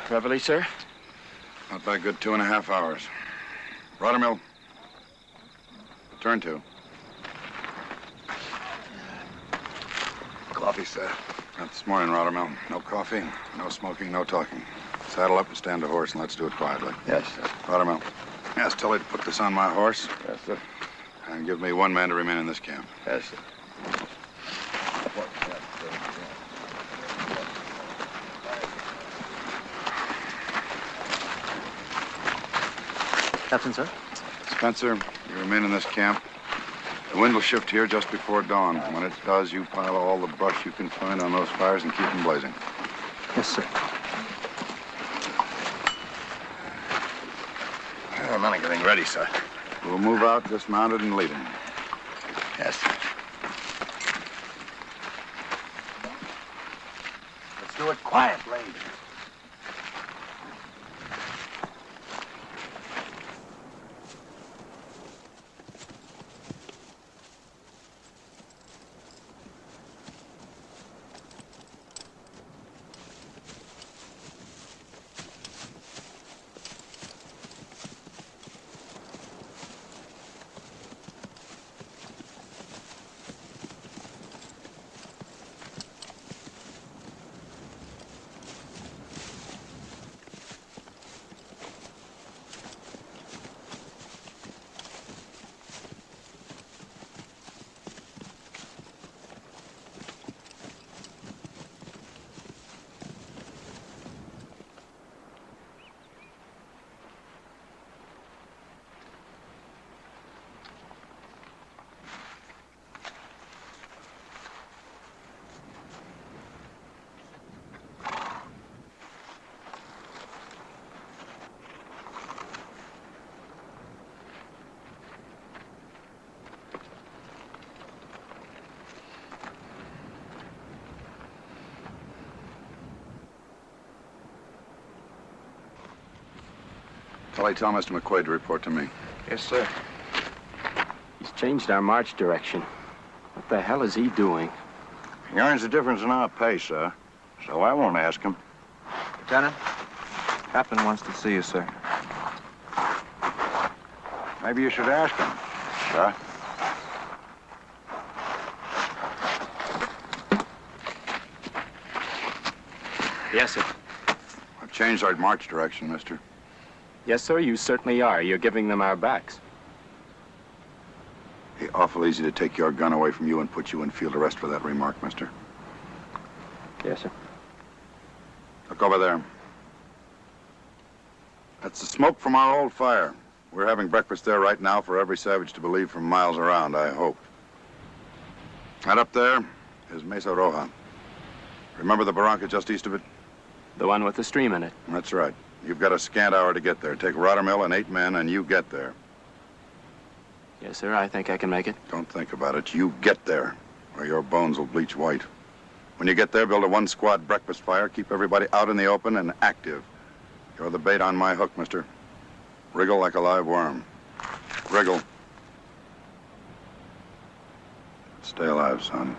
Reveille, sir? Not by a good 2.5 hours. Rottermill. Turn to. Coffee, sir. Not this morning, Rottermill. No coffee, no smoking, no talking. Saddle up and stand a horse, and let's do it quietly. Yes, sir. Rottermill, ask Tully to put this on my horse. Yes, sir. And give me one man to remain in this camp. Yes, sir. Captain, sir? Spencer, you remain in this camp. The wind will shift here just before dawn. When it does, you pile all the brush you can find on those fires and keep them blazing. Yes, sir. I'm not getting ready, sir. We'll move out dismounted and leading. Yes, sir. Let's do it quietly. Well, tell Mr. McQuaid to report to me. Yes, sir. He's changed our march direction. What the hell is he doing? He earns the difference in our pay, sir. So I won't ask him. Lieutenant, Captain wants to see you, sir. Maybe you should ask him, sir. Yes, sir. I've changed our march direction, mister. Yes, sir, you certainly are. You're giving them our backs. Be awful easy to take your gun away from you and put you in field arrest for that remark, mister. Yes, sir. Look over there. That's the smoke from our old fire. We're having breakfast there right now for every savage to believe from miles around, I hope. That up there is Mesa Roja. Remember the barranca just east of it? The one with the stream in it. That's right. You've got a scant hour to get there. Take Rottermill and 8 men, and you get there. Yes, sir, I think I can make it. Don't think about it. You get there, or your bones will bleach white. When you get there, build a 1-squad breakfast fire. Keep everybody out in the open and active. You're the bait on my hook, mister. Wriggle like a live worm. Wriggle. Stay alive, son.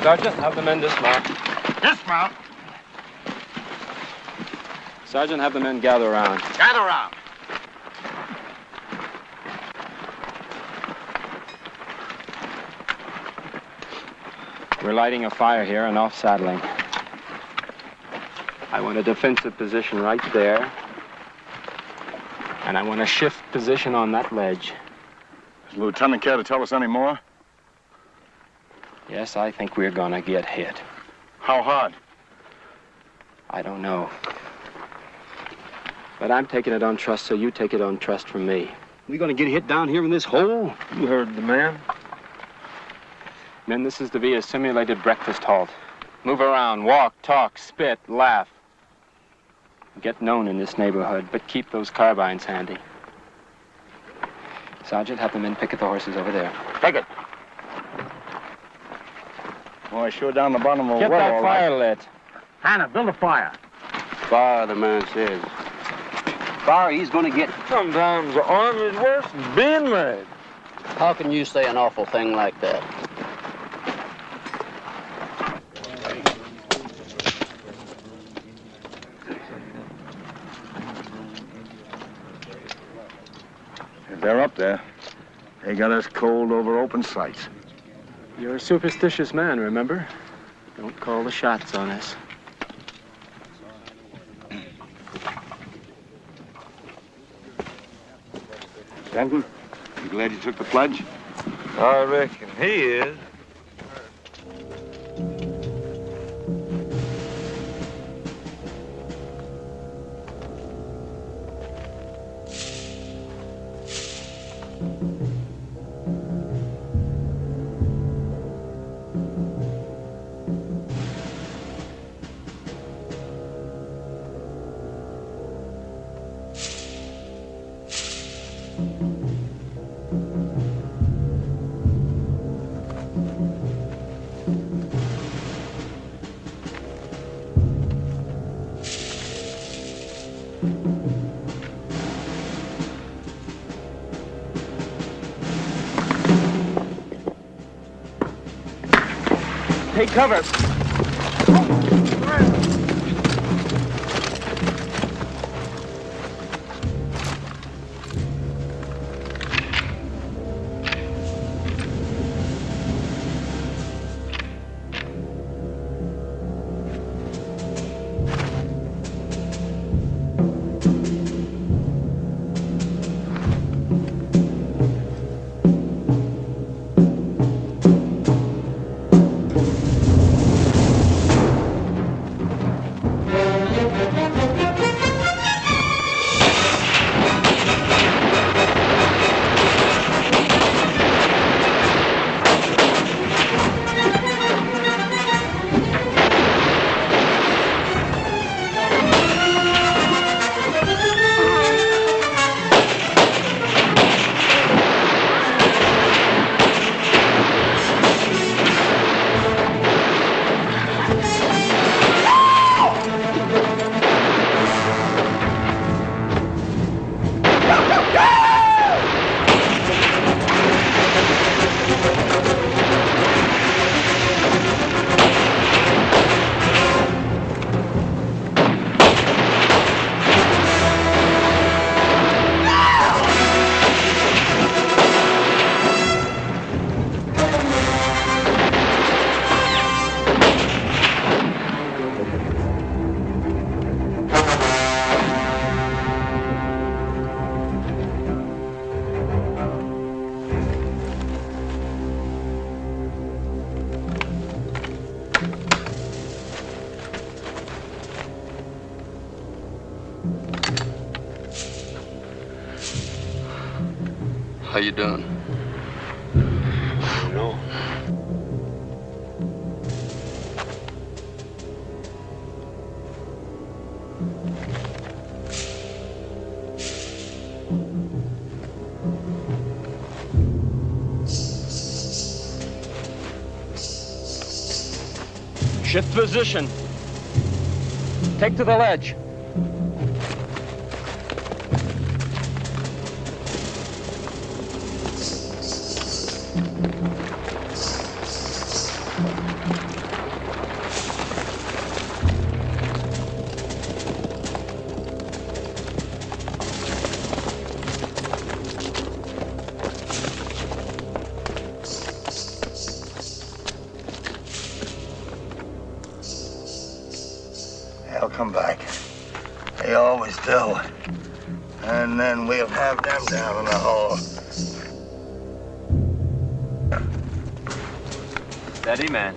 Sergeant, have the men dismount. Dismount? Sergeant, have the men gather around. Gather around. We're lighting a fire here and off-saddling. I want a defensive position right there. And I want a shift position on that ledge. Does the lieutenant care to tell us any more? Yes, I think we're gonna get hit. How hard? I don't know. But I'm taking it on trust, so you take it on trust from me. We gonna get hit down here in this hole? You heard the man. Men, this is to be a simulated breakfast halt. Move around, walk, talk, spit, laugh. Get known in this neighborhood, but keep those carbines handy. Sergeant, have the men picket the horses over there. Picket. Boy, sure down the bottom of a Get well, that all right. fire lit. Hannah, build a fire. Fire, the man says. Fire, he's gonna get. Sometimes the army's worse than being mad. How can you say an awful thing like that? If they're up there, they got us cold over open sights. You're a superstitious man, remember? Don't call the shots on us. Denton, you glad you took the pledge? I reckon he is. Take cover. How you doing? No. Shift position. Take to the ledge. They'll come back. They always do. And then we'll have them down in the hole. Steady, man.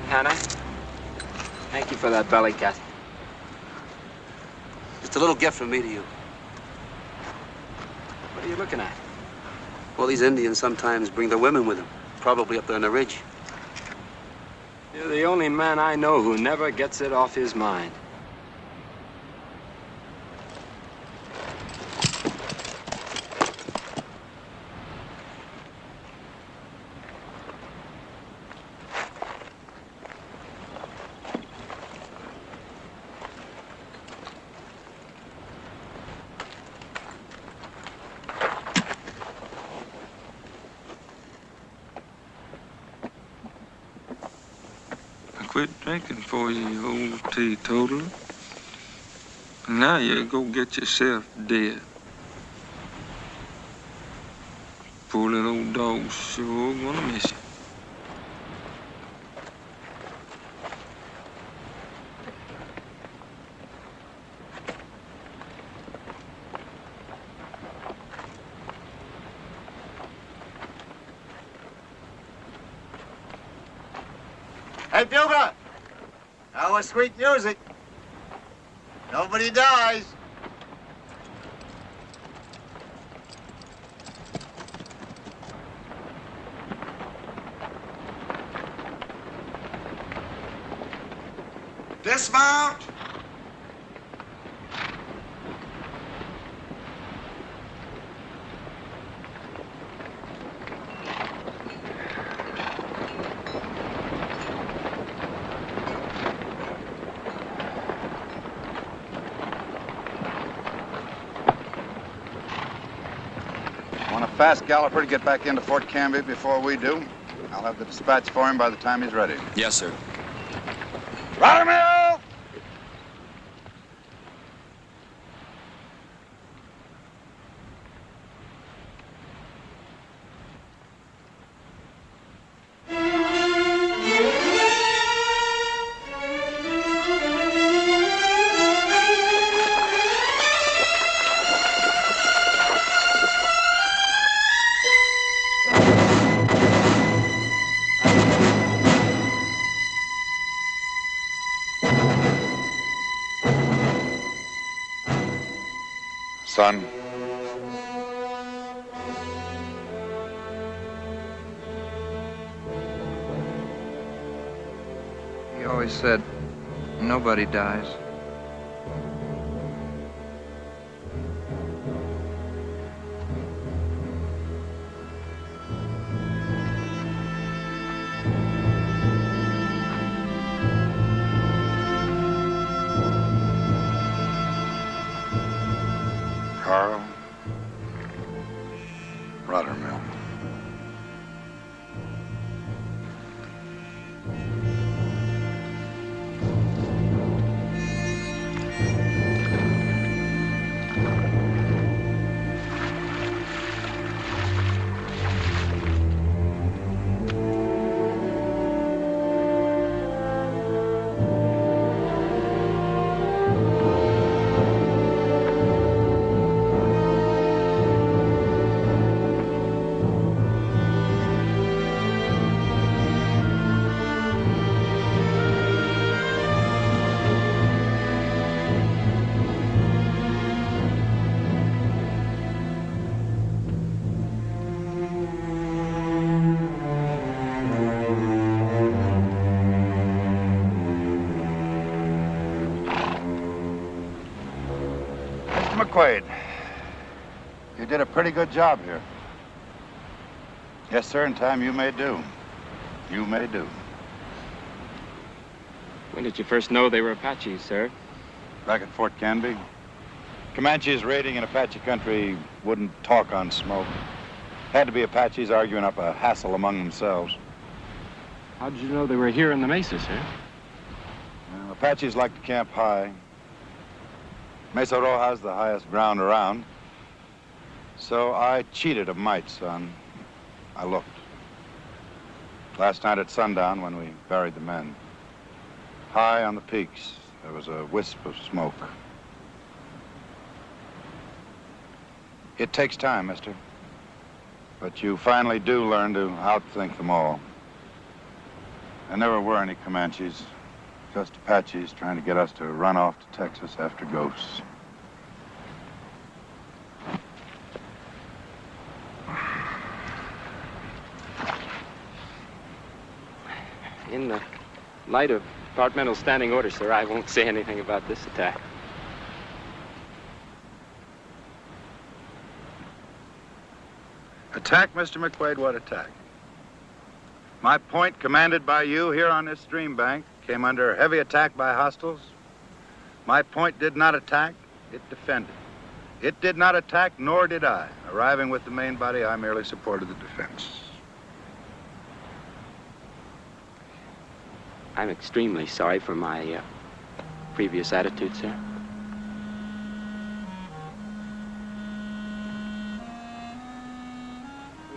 Hannah, thank you for that belly cut. Just a little gift from me to you. What are you looking at? Well, these Indians sometimes bring their women with them, probably up there on the ridge. You're the only man I know who never gets it off his mind. Quit drinking for you, you old teetotaler. Now you go get yourself dead. Poor little old dog's sure gonna miss you. Hey, Bugler! That was sweet music. Nobody dies. Dismount! Want a fast galloper to get back into Fort Canby before we do? I'll have the dispatch for him by the time he's ready. Yes, sir. Rottermill! son. He always said, nobody dies. Carl Ruddermill. McQuaid, you did a pretty good job here. Yes, sir, in time you may do. You may do. When did you first know they were Apaches, sir? Back at Fort Canby. Comanches raiding in Apache country wouldn't talk on smoke. Had to be Apaches arguing up a hassle among themselves. How did you know they were here in the mesa, sir? Well, Apaches like to camp high. Mesa Roja's the highest ground around. So I cheated a mite, son. I looked. Last night at sundown when we buried the men. High on the peaks, there was a wisp of smoke. It takes time, mister. But you finally do learn to outthink them all. There never were any Comanches. Just Apaches trying to get us to run off to Texas after ghosts. In the light of departmental standing orders, sir, I won't say anything about this attack. Attack, Mr. McQuaid? What attack? My point, commanded by you here on this stream bank, came under heavy attack by hostiles. My point did not attack, it defended. It did not attack, nor did I. Arriving with the main body, I merely supported the defense. I'm extremely sorry for my previous attitude, sir.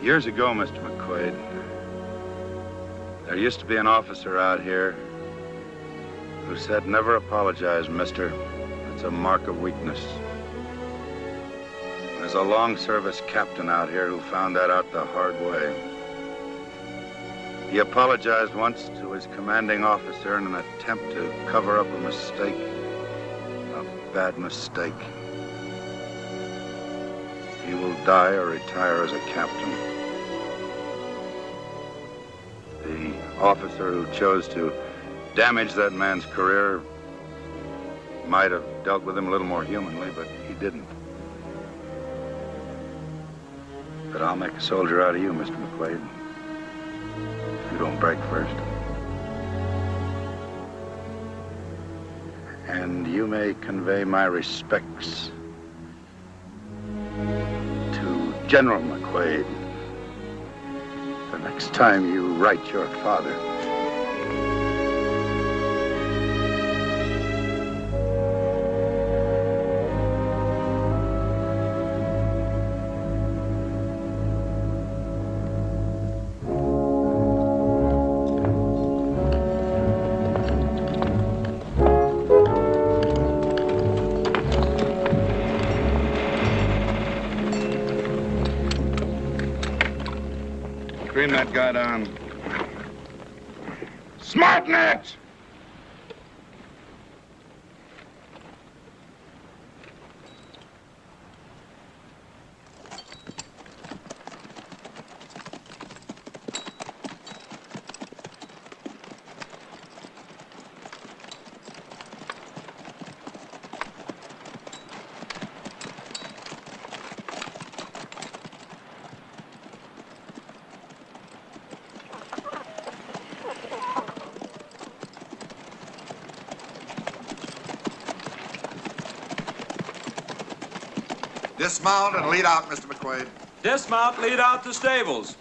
Years ago, Mr. McQuaid, there used to be an officer out here who said, "Never apologize, mister. It's a mark of weakness." There's a long-service captain out here who found that out the hard way. He apologized once to his commanding officer in an attempt to cover up a mistake, a bad mistake. He will die or retire as a captain. The officer who chose to damage that man's career might have dealt with him a little more humanly, but he didn't. But I'll make a soldier out of you, Mr. McQuaid. If you don't break first. And you may convey my respects to General McQuaid the next time you write your father. Screen that guy down. Smarten it! Dismount and lead out, Mr. McQuaid. Dismount, lead out the stables.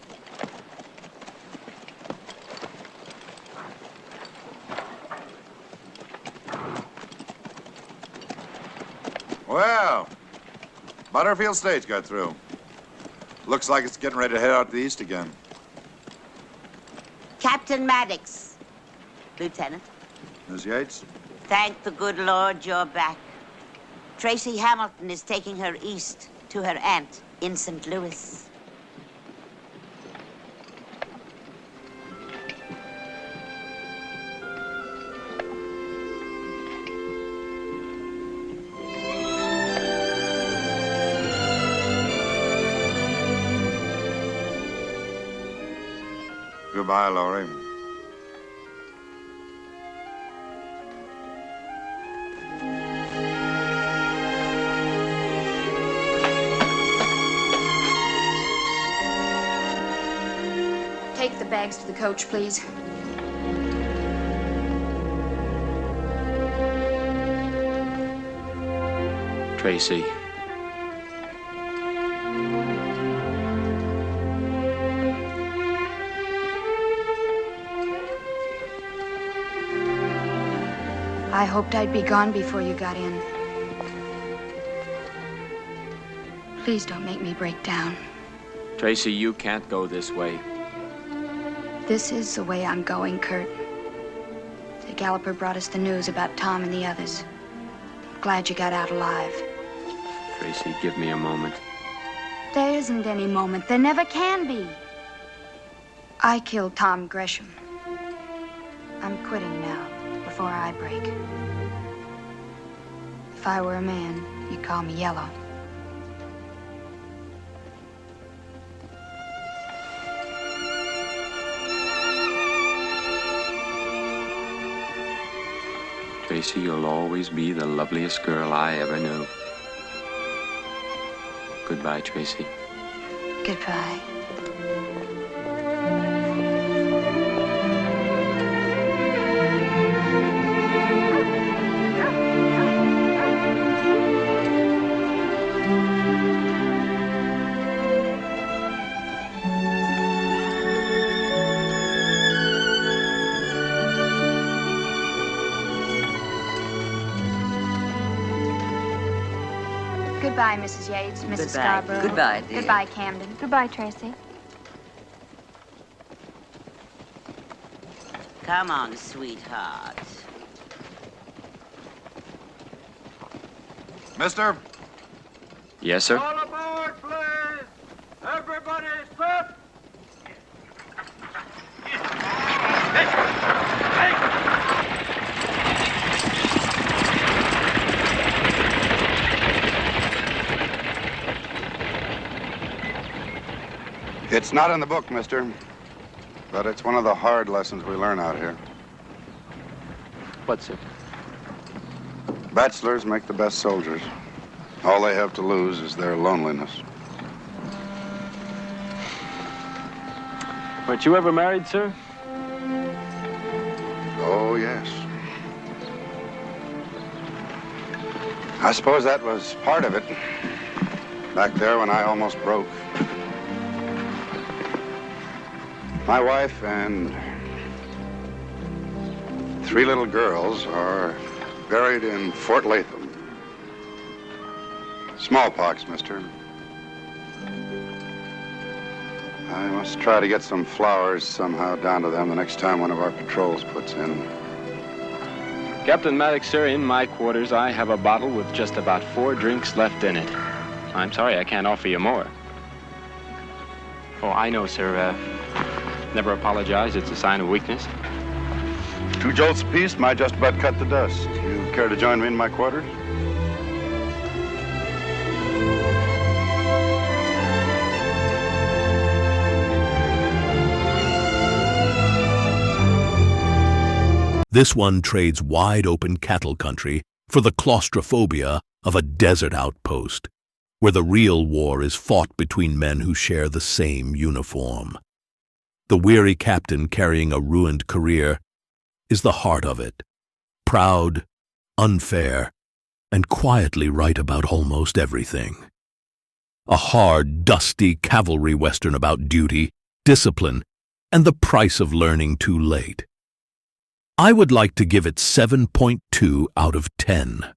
Well, Butterfield stage got through. Looks like it's getting ready to head out to the east again. Captain Maddox. Lieutenant. Miss Yates? Thank the good Lord you're back. Tracy Hamilton is taking her east to her aunt in St. Louis. Goodbye, Laurie. Take the bags to the coach, please. Tracy. I hoped I'd be gone before you got in. Please don't make me break down. Tracy, you can't go this way. This is the way I'm going, Kurt. The Galloper brought us the news about Tom and the others. Glad you got out alive. Tracy, give me a moment. There isn't any moment. There never can be. I killed Tom Gresham. I'm quitting now, before I break. If I were a man, you'd call me Yellow. Tracy, you'll always be the loveliest girl I ever knew. Goodbye, Tracy. Goodbye. Goodbye, Mrs. Yates, Mrs. Scarborough. Goodbye, dear. Goodbye, Camden. Goodbye, Tracy. Come on, sweetheart. Mister? Yes, sir? All aboard, please! Everybody set! It's not in the book, mister. But it's one of the hard lessons we learn out here. What's it? Bachelors make the best soldiers. All they have to lose is their loneliness. Weren't you ever married, sir? Oh, yes. I suppose that was part of it. Back there when I almost broke. My wife and 3 little girls are buried in Fort Latham. Smallpox, mister. I must try to get some flowers somehow down to them the next time one of our patrols puts in. Captain Maddox, sir, in my quarters, I have a bottle with just about 4 drinks left in it. I'm sorry I can't offer you more. Oh, I know, sir. Never apologize. It's a sign of weakness. 2 jolts apiece might just about cut the dust. You care to join me in my quarters? This one trades wide-open cattle country for the claustrophobia of a desert outpost, where the real war is fought between men who share the same uniform. The weary captain carrying a ruined career is the heart of it, proud, unfair, and quietly right about almost everything. a hard, dusty cavalry western about duty, discipline, and the price of learning too late. I would like to give it 7.2 out of 10.